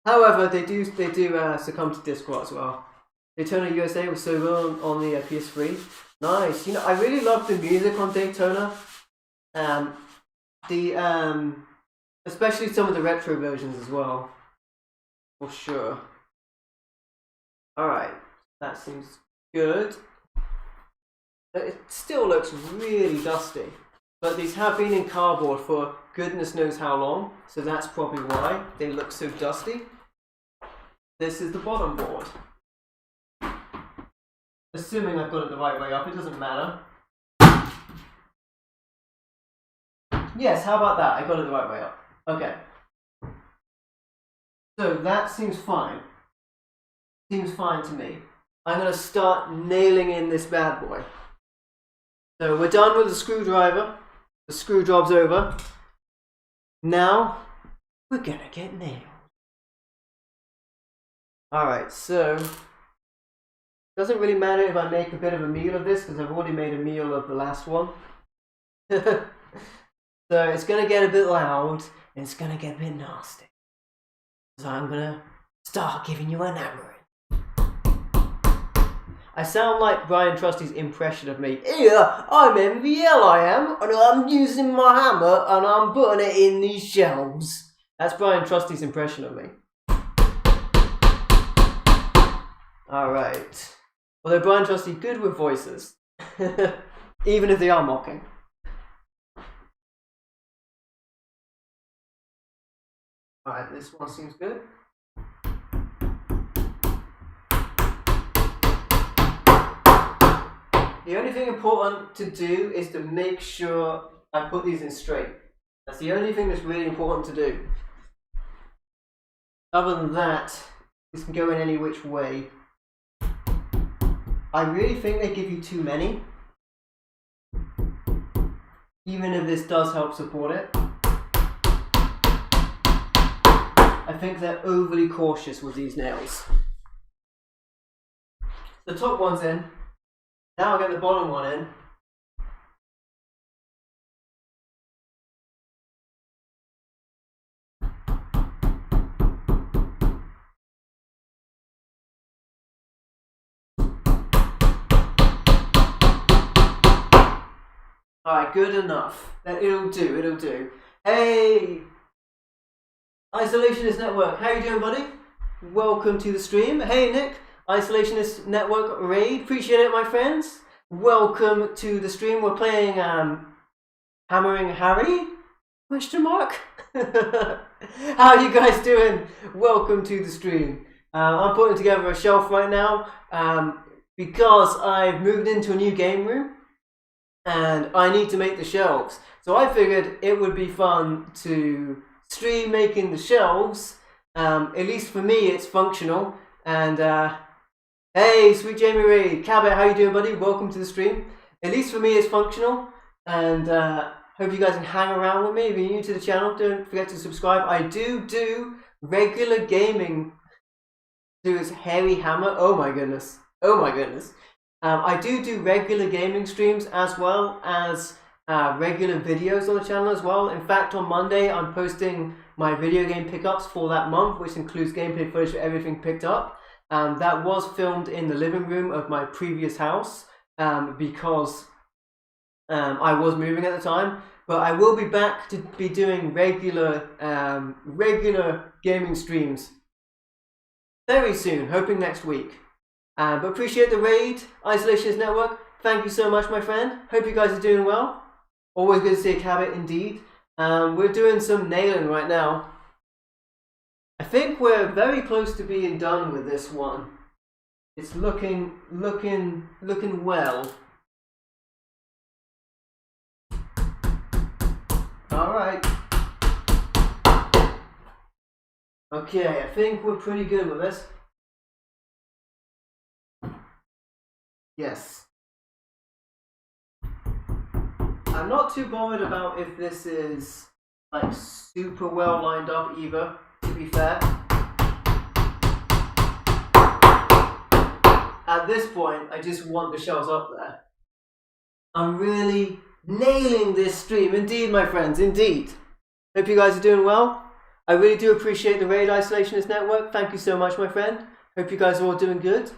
However, they do succumb to Discord as well. Daytona USA was so good on the PS3. Nice. You know, I really love the music on Daytona. Especially some of the retro versions as well. For sure. Alright, that seems good. It still looks really dusty. But these have been in cardboard for goodness knows how long, so that's probably why they look so dusty. This is the bottom board. Assuming I've got it the right way up, it doesn't matter. Yes, how about that? I got it the right way up. Okay. So that seems fine. Seems fine to me. I'm going to start nailing in this bad boy. So we're done with the screwdriver. The screw job's over. Now, we're going to get nailed. Alright, so Doesn't really matter if I make a bit of a meal of this because I've already made a meal of the last one. So it's gonna get a bit loud and it's gonna get a bit nasty. So I'm gonna start giving you an hammering. I sound like Brian Trusty's impression of me. Here, I'm MVL, I am, and I'm using my hammer and I'm putting it in these shelves. That's Brian Trusty's impression of me. Alright. Although Brian Trusty, good with voices. Even if they are mocking. Alright, this one seems good. The only thing important to do is to make sure I put these in straight. That's the only thing that's really important to do. Other than that, this can go in any which way. I really think they give you too many. Even if this does help support it. I think they're overly cautious with these nails. The top one's in. Now I'll get the bottom one in. Alright, good enough. It'll do, it'll do. Hey! Isolationist Network, how you doing, buddy? Welcome to the stream. Hey, Nick. Isolationist Network raid. Appreciate it, my friends. Welcome to the stream. We're playing Hammering Harry? Question mark? How are you guys doing? Welcome to the stream. I'm putting together a shelf right now because I've moved into a new game room and I need to make the shelves. So I figured it would be fun to stream making the shelves. At least for me, it's functional. And hey, sweet Jamie Reid, Cabot, how you doing, buddy? Welcome to the stream. At least for me, it's functional. And hope you guys can hang around with me. If you're new to the channel, don't forget to subscribe. I do regular gaming. Do his hairy hammer. Oh my goodness. Oh my goodness. I do regular gaming streams as well as regular videos on the channel as well. In fact, on Monday, I'm posting my video game pickups for that month, which includes gameplay footage for everything picked up. That was filmed in the living room of my previous house because I was moving at the time. But I will be back to be doing regular gaming streams very soon, hoping next week. But appreciate the raid, Isolationist Network. Thank you so much, my friend. Hope you guys are doing well. Always good to see a Cabot, indeed. We're doing some nailing right now. I think we're very close to being done with this one. It's looking well. All right. Okay, I think we're pretty good with this. Yes. I'm not too bothered about if this is like super well lined up either, to be fair. At this point, I just want the shelves up there. I'm really nailing this stream. Indeed, my friends, indeed. Hope you guys are doing well. I really do appreciate the raid, Isolationist Network. Thank you so much, my friend. Hope you guys are all doing good.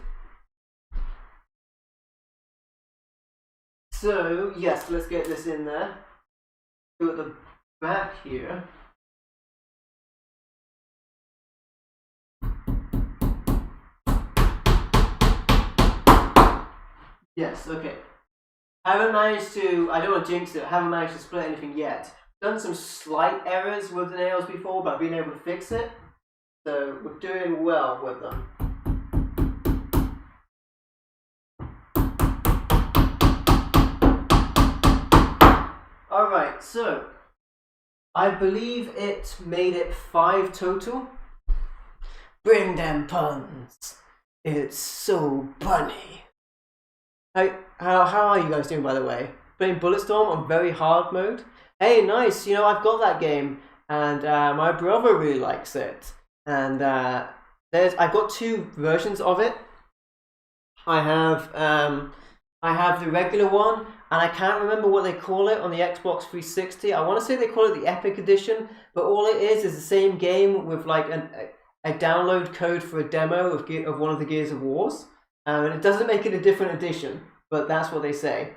So, yes, let's get this in there. Go at the back here. Yes, okay. Haven't managed to, I don't want to jinx it, haven't managed to split anything yet. Done some slight errors with the nails before, but I've been able to fix it. So, we're doing well with them. Alright, so I believe it made it 5 total. Bring them puns. It's so punny. Hey, how are you guys doing, by the way? Playing Bulletstorm on very hard mode. Hey, nice. You know, I've got that game, and my brother really likes it. And I've got 2 versions of it. I have the regular one, and I can't remember what they call it on the Xbox 360. I want to say they call it the Epic Edition, but all it is the same game with like a download code for a demo of one of the Gears of Wars, and it doesn't make it a different edition, but that's what they say.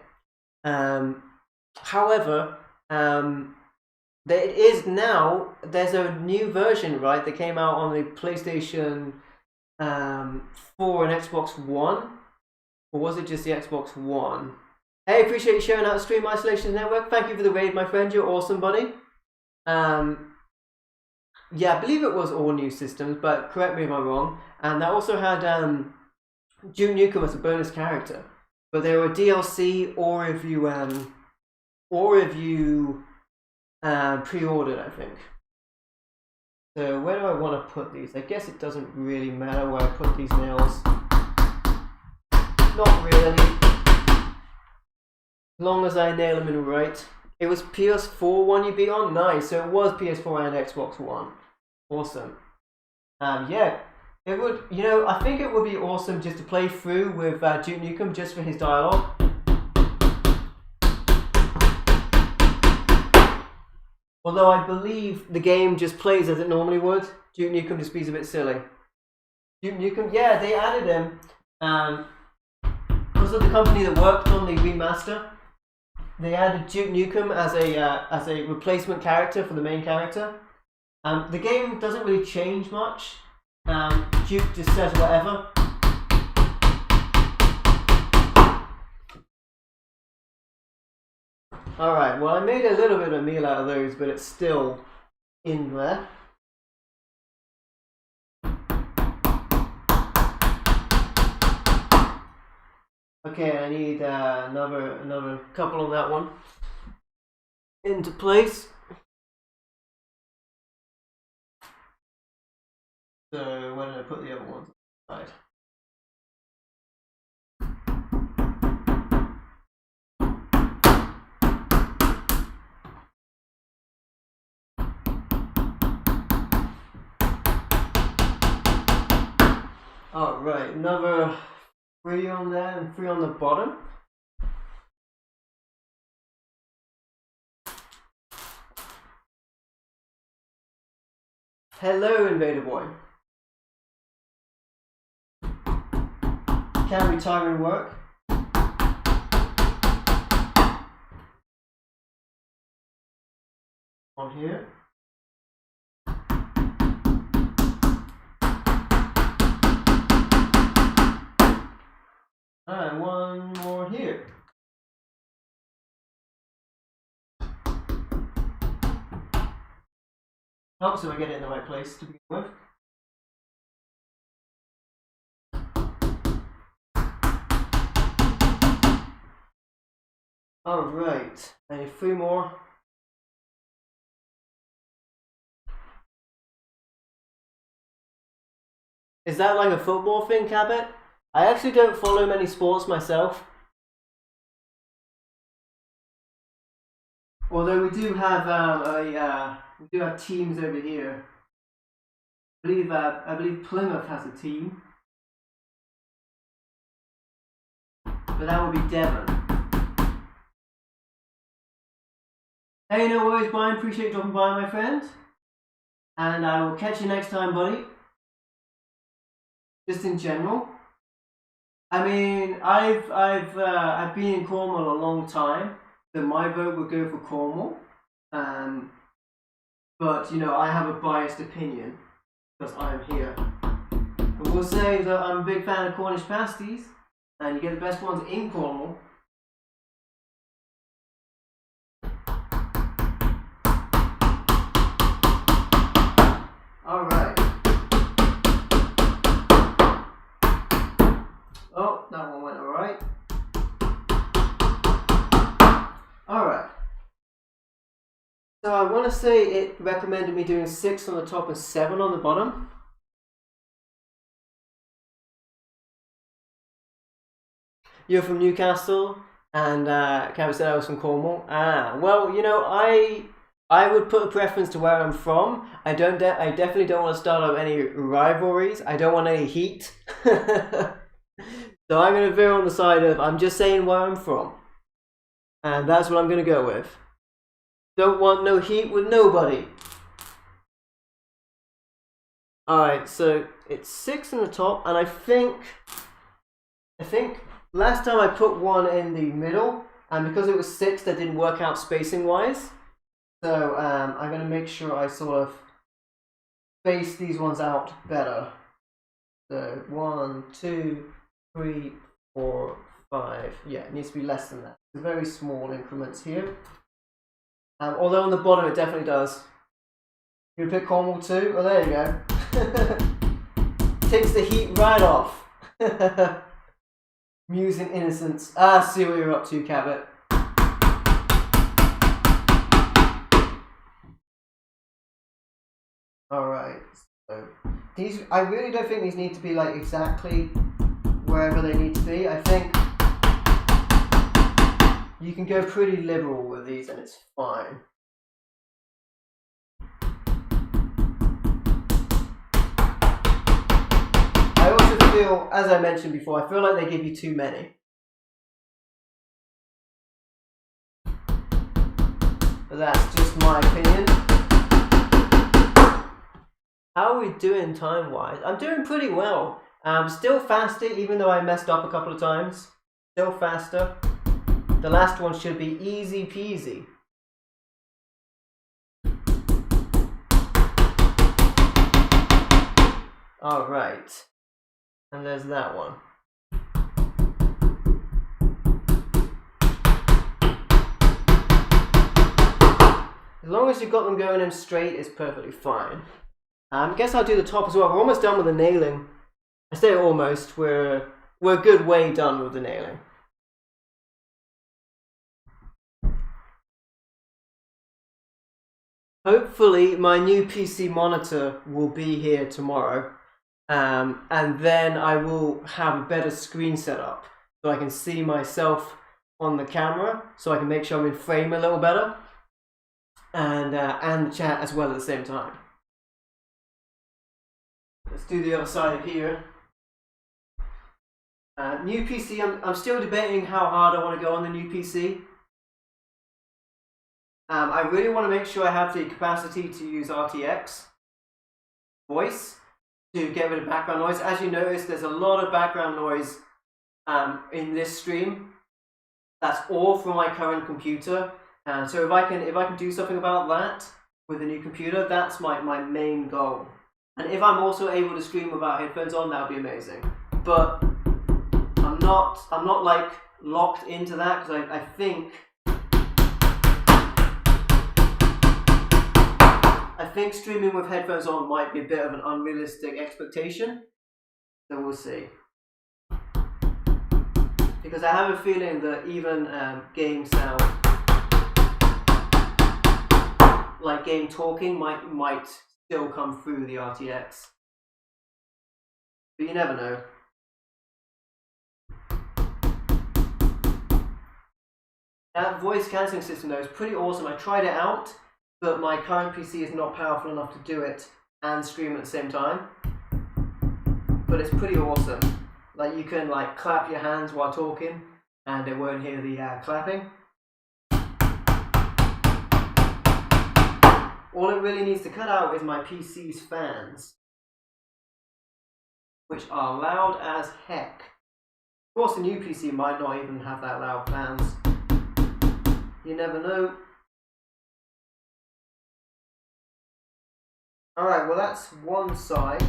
However, it is now. There's a new version, right? That came out on the PlayStation 4 and Xbox One. Or was it just the Xbox One? Hey, appreciate you sharing out the Stream Isolation Network. Thank you for the raid, my friend. You're awesome, buddy. Yeah, I believe it was all new systems, but correct me if I'm wrong. And that also had Duke Nukem as a bonus character. But they were DLC or if you pre-ordered, I think. So where do I want to put these? I guess it doesn't really matter where I put these nails. Not really. As long as I nail them in right. It was PS4 one you beat on? Nice. So it was PS4 and Xbox One. Awesome. Yeah. It would, I think it would be awesome just to play through with Duke Nukem just for his dialogue. Although I believe the game just plays as it normally would. Duke Nukem just beats a bit silly. Duke Nukem, yeah, they added him. Because of the company that worked on the remaster, they added Duke Nukem as a replacement character for the main character. The game doesn't really change much. Duke just says whatever. Alright, well I made a little bit of meal out of those, but it's still in there. Okay, I need another couple on that one into place. So where did I put the other ones? Right. Alright, another 3 on there and 3 on the bottom. Hello, Invader Boy. Can retiring work? On here. And one more here. Helps if I get it in the right place to begin with. Alright, I need 3 more. Is that like a football thing, Cabot? I actually don't follow many sports myself. Although we do have teams over here. I believe Plymouth has a team, but that would be Devon. Hey, no worries, Brian. Appreciate you dropping by, my friend. And I will catch you next time, buddy. Just in general. I mean, I've been in Cornwall a long time, so my vote would go for Cornwall. But I have a biased opinion because I'm here. I will say that I'm a big fan of Cornish pasties, and you get the best ones in Cornwall. Alright. Oh, that one went alright. Alright. So I want to say it recommended me doing 6 on the top and 7 on the bottom. You're from Newcastle, and Kevin said I was from Cornwall. Well, I would put a preference to where I'm from. I definitely don't want to start up any rivalries. I don't want any heat. So I'm going to veer on the side of I'm just saying where I'm from. And that's what I'm going to go with. Don't want no heat with nobody. Alright, so it's 6 in the top, and I think last time I put one in the middle, and because it was 6, that didn't work out spacing wise. So I'm going to make sure I sort of space these ones out better. So 1, 2, 3, 4, 5. Yeah, it needs to be less than that. Very small increments here. Although on the bottom it definitely does. You pick Cornwall too? Oh, there you go. Takes the heat right off. Musing innocence. Ah, see what you're up to, Cabot. Alright, so these, I really don't think these need to be like exactly wherever they need to be. I think you can go pretty liberal with these and it's fine. I also feel, as I mentioned before, I feel like they give you too many. But that's just my opinion. How are we doing time-wise? I'm doing pretty well. Still faster, even though I messed up a couple of times. Still faster. The last one should be easy peasy. Alright. And there's that one. As long as you've got them going in straight, it's perfectly fine. I guess I'll do the top as well. We're almost done with the nailing. I say almost. We're a good way done with the nailing. Hopefully my new PC monitor will be here tomorrow. And then I will have a better screen setup so I can see myself on the camera, so I can make sure I'm in frame a little better, and the chat as well at the same time. Let's do the other side here. New PC, I'm still debating how hard I want to go on the new PC. I really want to make sure I have the capacity to use RTX voice to get rid of background noise. As you notice, there's a lot of background noise in this stream. That's all from my current computer. So if I can do something about that with the new computer, that's my main goal. And if I'm also able to stream without headphones on, that would be amazing. But I'm not like locked into that, because I think streaming with headphones on might be a bit of an unrealistic expectation. So we'll see. Because I have a feeling that even game sound, like game talking, might still come through the RTX. But you never know. That voice cancelling system though is pretty awesome. I tried it out, but my current PC is not powerful enough to do it and stream at the same time. But it's pretty awesome. Like, you can like clap your hands while talking and it won't hear the clapping. All it really needs to cut out is my PC's fans, which are loud as heck. Of course, the new PC might not even have that loud fans. You never know. Alright, well that's one side.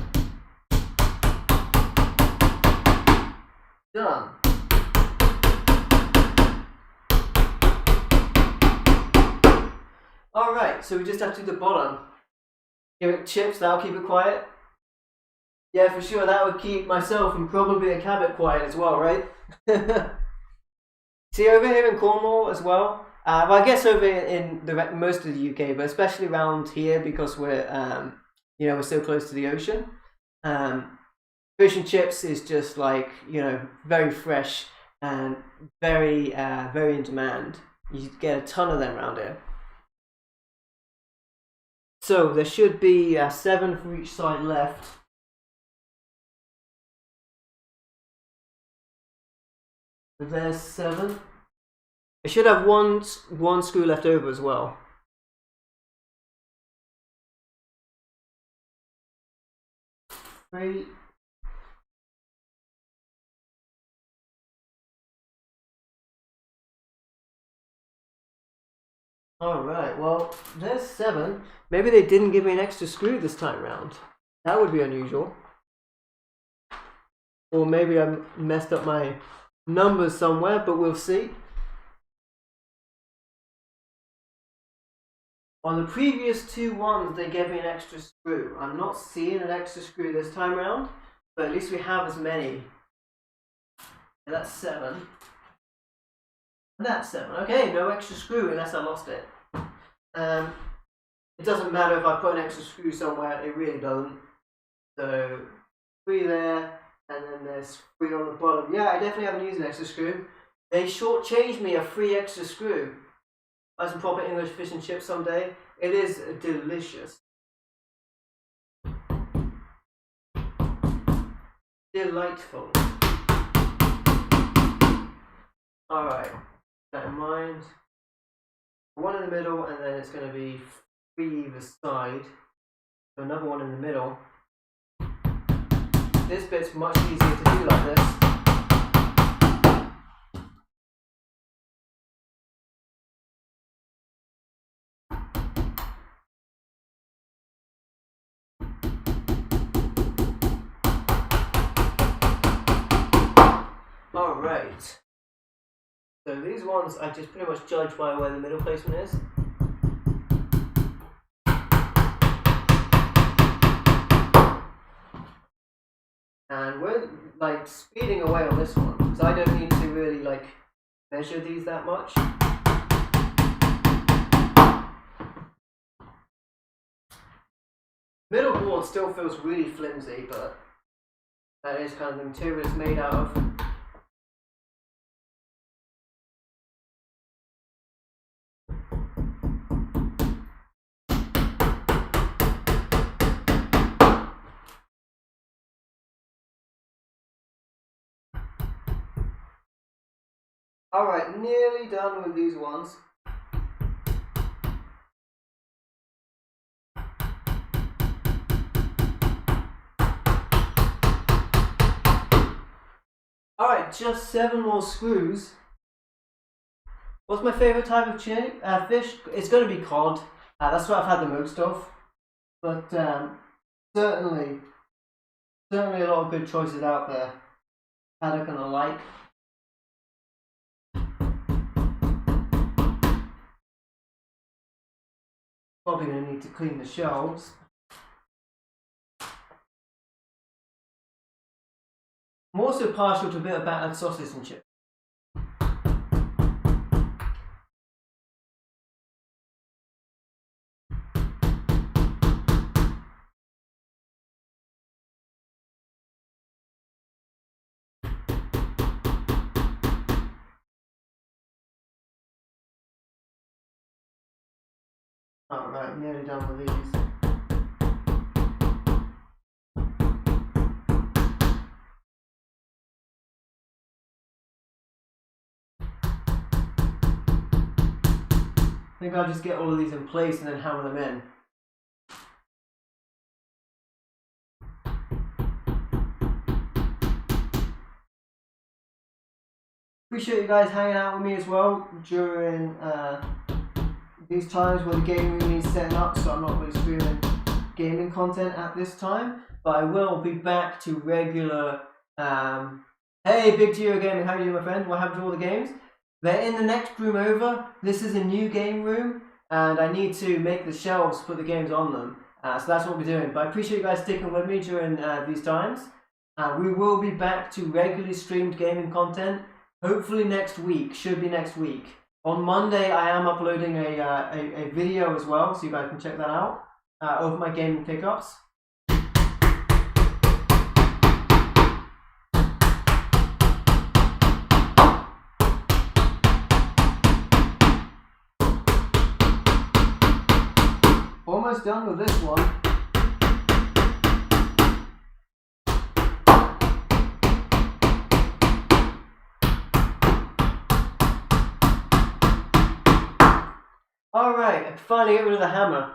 Done. Alright, so we just have to do the bottom. Give it chips, that'll keep it quiet. Yeah, for sure, that would keep myself and probably a Cabot quiet as well, right? See, over here in Cornwall as well, well, I guess over in most of the UK, but especially around here because we're, we're so close to the ocean. Fish and chips is just like, very fresh and very in demand. You get a ton of them around here. So there should be 7 for each side left. There's 7. It should have one screw left over as well. Three. Alright, well, there's 7. Maybe they didn't give me an extra screw this time round. That would be unusual. Or maybe I messed up my numbers somewhere, but we'll see. On the previous 2 ones, they gave me an extra screw. I'm not seeing an extra screw this time round, but at least we have as many. And that's 7. And that's 7. Okay, no extra screw unless I lost it. It doesn't matter if I put an extra screw somewhere, it really doesn't. So 3 there, and then there's 3 on the bottom. Yeah, I definitely haven't used an extra screw. They shortchanged me a free extra screw. Have some proper English fish and chips someday. It is delicious. Delightful. Alright, that in mind. 1 in the middle, and then it's going to be 3 either side. So another 1 in the middle. This bit's much easier to do like this. Alright. So these ones I just pretty much judge by where the middle placement is. And we're like speeding away on this one, because I don't need to really like measure these that much. Middle board still feels really flimsy, but that is kind of the material it's made out of. Alright, nearly done with these ones. Alright, just 7 more screws. What's my favourite type of fish? It's going to be cod. That's what I've had the most of. But certainly a lot of good choices out there. Haddock and the like. Probably going to need to clean the shelves. I'm also partial to a bit of battered sausage and chips. Alright, nearly done with these. I think I'll just get all of these in place and then hammer them in. Appreciate you guys hanging out with me as well during these times where the gaming room needs setting up, so I'm not really streaming gaming content at this time, but I will be back to regular hey Big Geo Gaming, how are you doing my friend? What happened to all the games? They're in the next room over. This is a new game room, and I need to make the shelves, put the games on them. So that's what we're doing. But I appreciate you guys sticking with me during these times. We will be back to regularly streamed gaming content, hopefully next week, should be next week. On Monday, I am uploading a video as well, so you guys can check that out, over my gaming pickups. Almost done with this one. Alright, I finally get rid of the hammer.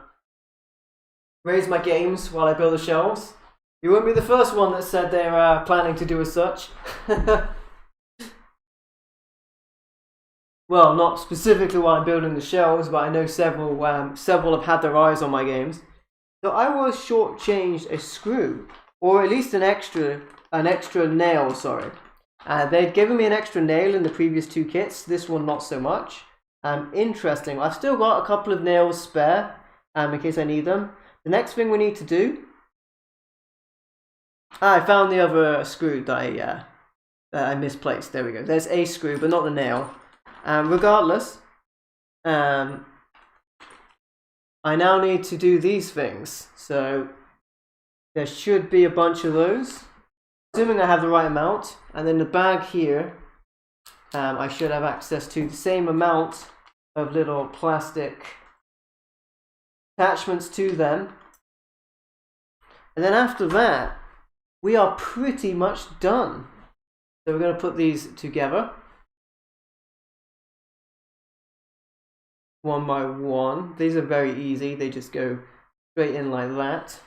Raise my games while I build the shelves. You won't be the first one that said they're planning to do as such. Well, not specifically while I'm building the shelves, but I know several have had their eyes on my games. So I was shortchanged a screw, or at least an extra nail. Sorry, they'd given me an extra nail in the previous two kits. This one not so much. Interesting. I've still got a couple of nails spare, in case I need them. The next thing we need to do. I found the other screw that I misplaced. There we go. There's a screw, but not the nail. Regardless, I now need to do these things. So there should be a bunch of those, assuming I have the right amount. And then the bag here, I should have access to the same amount of little plastic attachments to them. And then after that, we are pretty much done. So we're going to put these together. One by one. These are very easy. They just go straight in like that.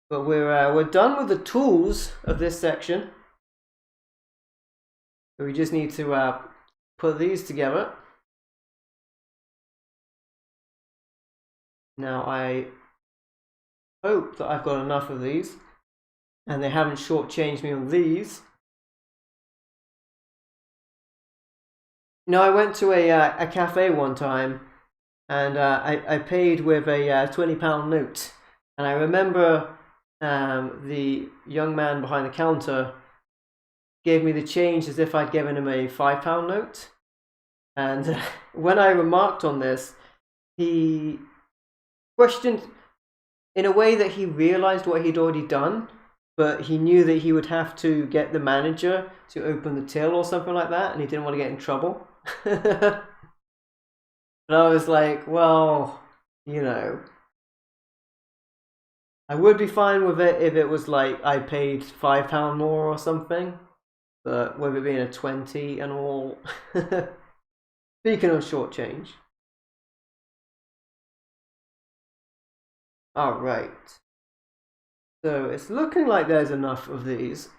But we're done with the tools of this section. So we just need to put these together. Now I hope that I've got enough of these, and they haven't shortchanged me on these. No, I went to a cafe one time, and I paid with a £20 note. And I remember the young man behind the counter gave me the change as if I'd given him a £5 note. And when I remarked on this, he questioned in a way that he realized what he'd already done, but he knew that he would have to get the manager to open the till or something like that, and he didn't want to get in trouble. But I was like, well, you know, I would be fine with it if it was like I paid £5 more or something, but with it being a 20 and all. Speaking of short change. Alright. So it's looking like there's enough of these.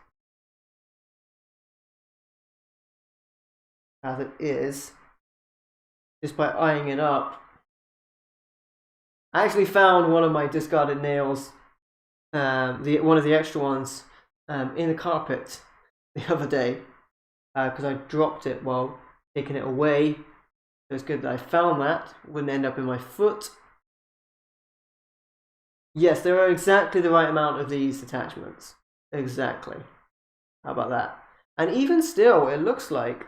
As it is. Just by eyeing it up. I actually found one of my discarded nails, one of the extra ones, in the carpet the other day. Because I dropped it while taking it away. So it's good that I found that. Wouldn't end up in my foot. Yes, there are exactly the right amount of these attachments. Exactly. How about that? And even still, it looks like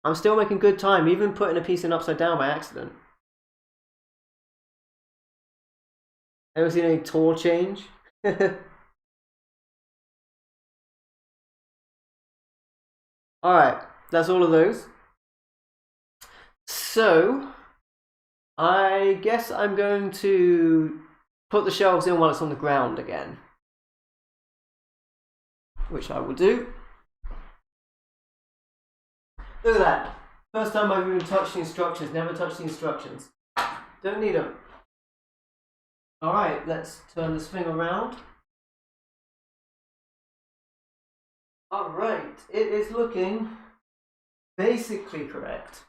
I'm still making good time, even putting a piece in upside down by accident. Ever seen any tool change? Alright, that's all of those. So, I guess I'm going to put the shelves in while it's on the ground again. Which I will do. Look at that. First time I've even touched the instructions. Never touched the instructions. Don't need them. Alright, let's turn this thing around. Alright, it is looking basically correct.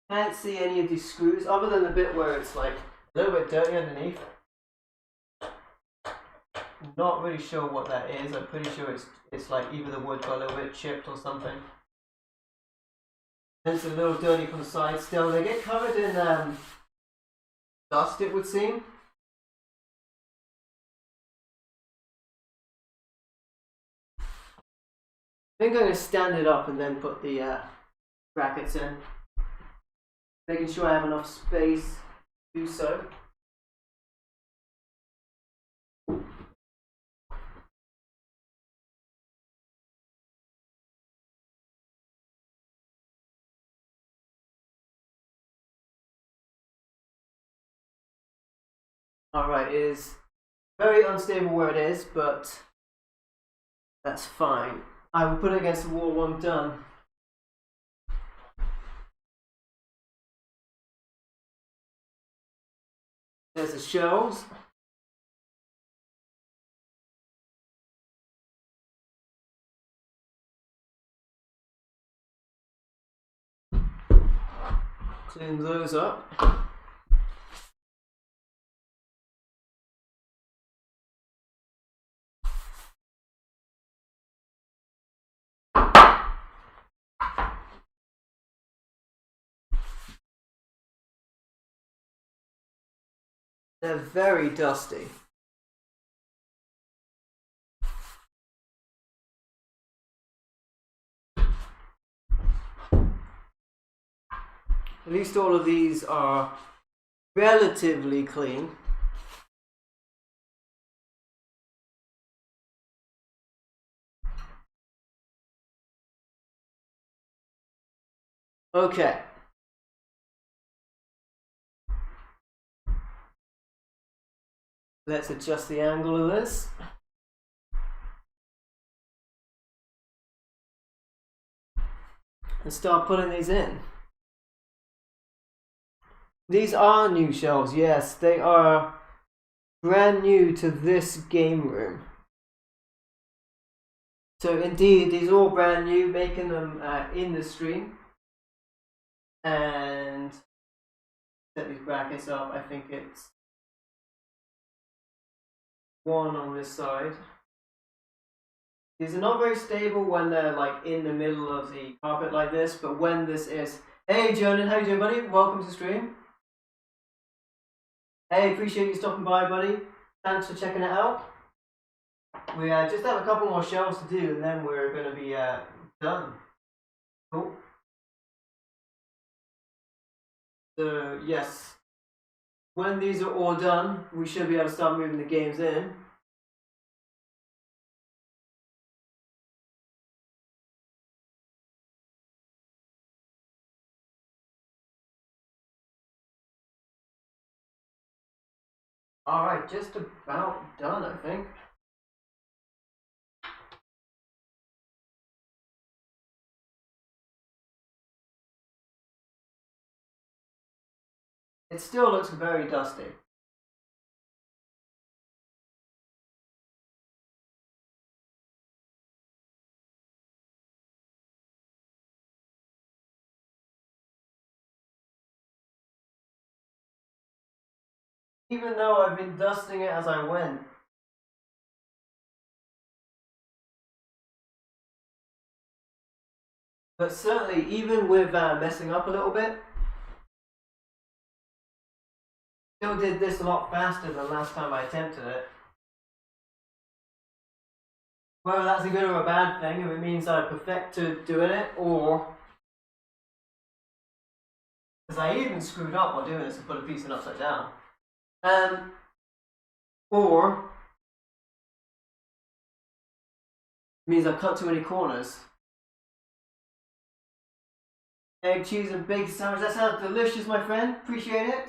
Can't see any of these screws other than the bit where it's like a little bit dirty underneath. I'm not really sure what that is. I'm pretty sure it's like either the wood got a little bit chipped or something. And it's a little dirty from the side still. They get covered in dust, it would seem. I think I'm going to stand it up and then put the brackets in. Making sure I have enough space to do so. Alright, it is very unstable where it is, but that's fine. I will put it against the wall when I'm done. There's the shelves. Clean those up. They're very dusty. At least all of these are relatively clean. Okay. Let's adjust the angle of this. And start putting these in. These are new shelves, yes, they are brand new to this game room. So indeed, these are all brand new, making them in the stream. And set these brackets up, I think it's one on this side. These are not very stable when they're like in the middle of the carpet like this, but when this is... Hey Jordan, how you doing, buddy? Welcome to stream. Hey, appreciate you stopping by, buddy. Thanks for checking it out. We just have a couple more shelves to do, and then we're going to be done. Cool. So, yes. When these are all done, we should be able to start moving the games in. Alright, just about done, I think. It still looks very dusty. Even though I've been dusting it as I went. But certainly, even with messing up a little bit, still did this a lot faster than last time I attempted it. Whether that's a good or a bad thing, if it means I perfected doing it, or... Because I even screwed up while doing this and put a piece in upside down. Or... means I've cut too many corners. Egg, cheese, and bacon sandwich. That sounds delicious, my friend. Appreciate it.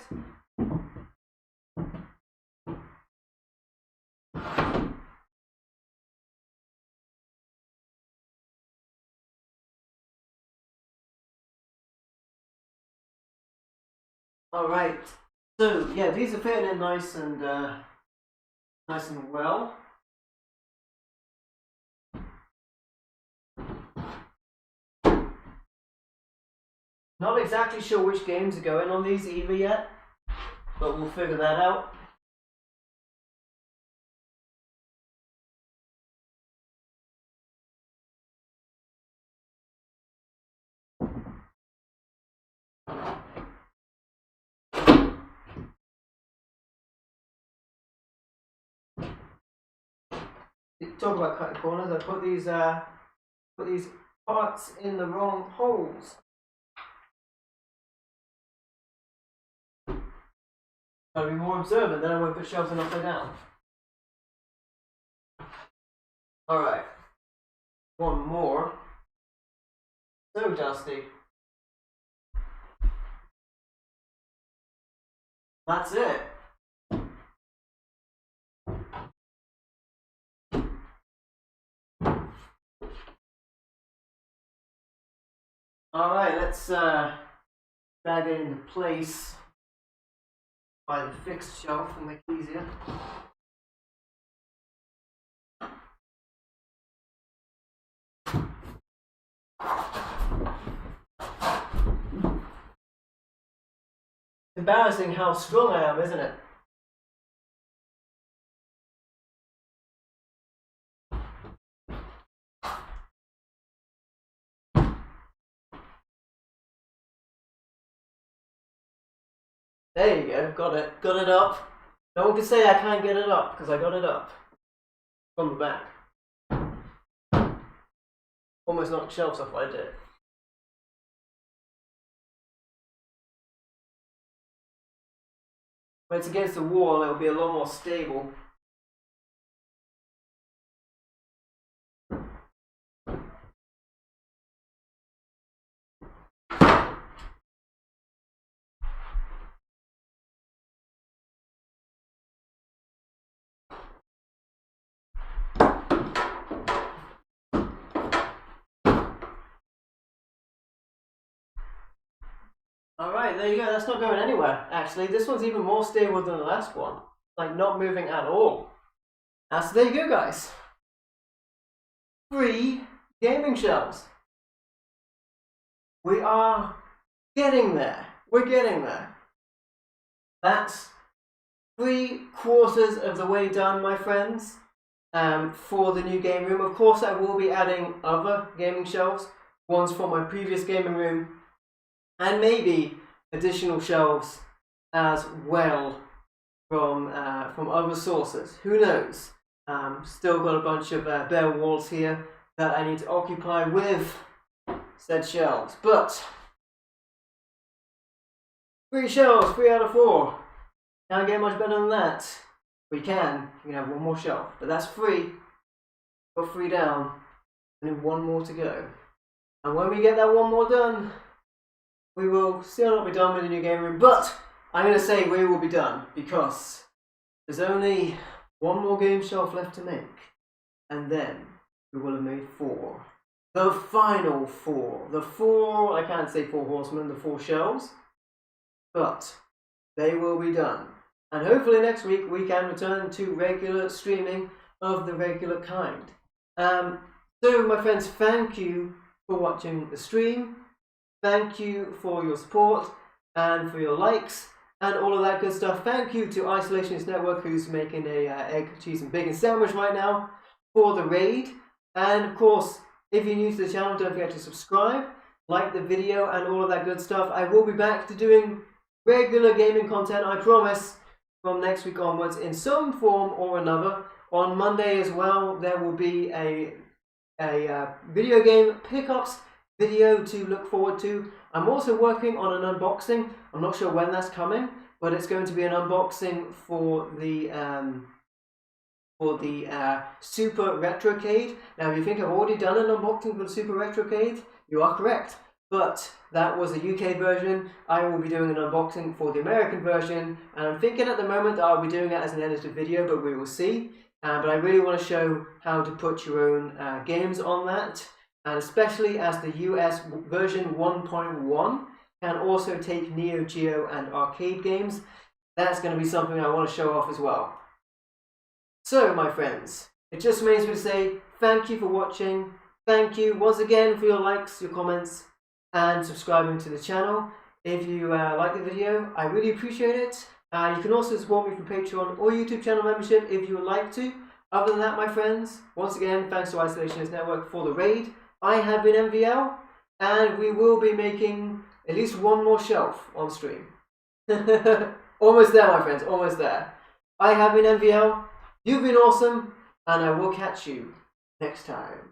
Alright. So, yeah, these are fitting in nice and well. Not exactly sure which games are going on these either yet, but we'll figure that out. Talk about cutting corners. I put these parts in the wrong holes. Gotta be more observant, then I won't put shelves in upside down. Alright. One more. So dusty. That's it. Alright, let's bag it into place. by the fixed shelf to make it easier. Embarrassing how strong I am, isn't it? There you go, got it up. No one can say I can't get it up, because I got it up. From the back. Almost knocked shelves off what I did. When it's against the wall, it'll be a lot more stable. Alright, there you go, that's not going anywhere. Actually, this one's even more stable than the last one. Like, not moving at all. So there you go, guys. 3 gaming shelves. We are getting there. We're getting there. That's 3/4 of the way done, my friends, for the new game room. Of course, I will be adding other gaming shelves. Ones from my previous gaming room. And maybe additional shelves as well from other sources. Who knows? Still got a bunch of bare walls here that I need to occupy with said shelves. But 3 shelves, 3 out of 4. Can't get much better than that. We can. We can have 1 more shelf, but that's 3. Got 3 down, and then 1 more to go. And when we get that 1 more done, we will still not be done with the new game room, but I'm going to say we will be done because there's only 1 more game shelf left to make, and then we will have made 4. The final 4. The 4, I can't say 4 horsemen, the 4 shelves, but they will be done. And hopefully next week we can return to regular streaming of the regular kind. So my friends, thank you for watching the stream. Thank you for your support and for your likes and all of that good stuff. Thank you to Isolationist Network, who's making a egg, cheese and bacon sandwich right now for the raid. And of course, if you're new to the channel, don't forget to subscribe, like the video and all of that good stuff. I will be back to doing regular gaming content, I promise, from next week onwards in some form or another. On Monday as well, there will be a video game pickups video to look forward to. I'm also working on an unboxing. I'm not sure when that's coming, but it's going to be an unboxing for the Super Retrocade. Now, if you think I've already done an unboxing for the Super Retrocade, you are correct. But that was a UK version. I will be doing an unboxing for the American version, and I'm thinking at the moment that I'll be doing it as an edited video, but we will see. But I really want to show how to put your own games on that, and especially as the US version 1.1 can also take Neo Geo and arcade games. That's going to be something I want to show off as well. So, my friends, it just remains for me to say thank you for watching. Thank you once again for your likes, your comments, and subscribing to the channel. If you like the video, I really appreciate it. You can also support me through Patreon or YouTube channel membership if you would like to. Other than that, my friends, once again, thanks to Isolationist Network for the raid. I have been MVL, and we will be making at least 1 more shelf on stream. Almost there, my friends, almost there. I have been MVL, you've been awesome, and I will catch you next time.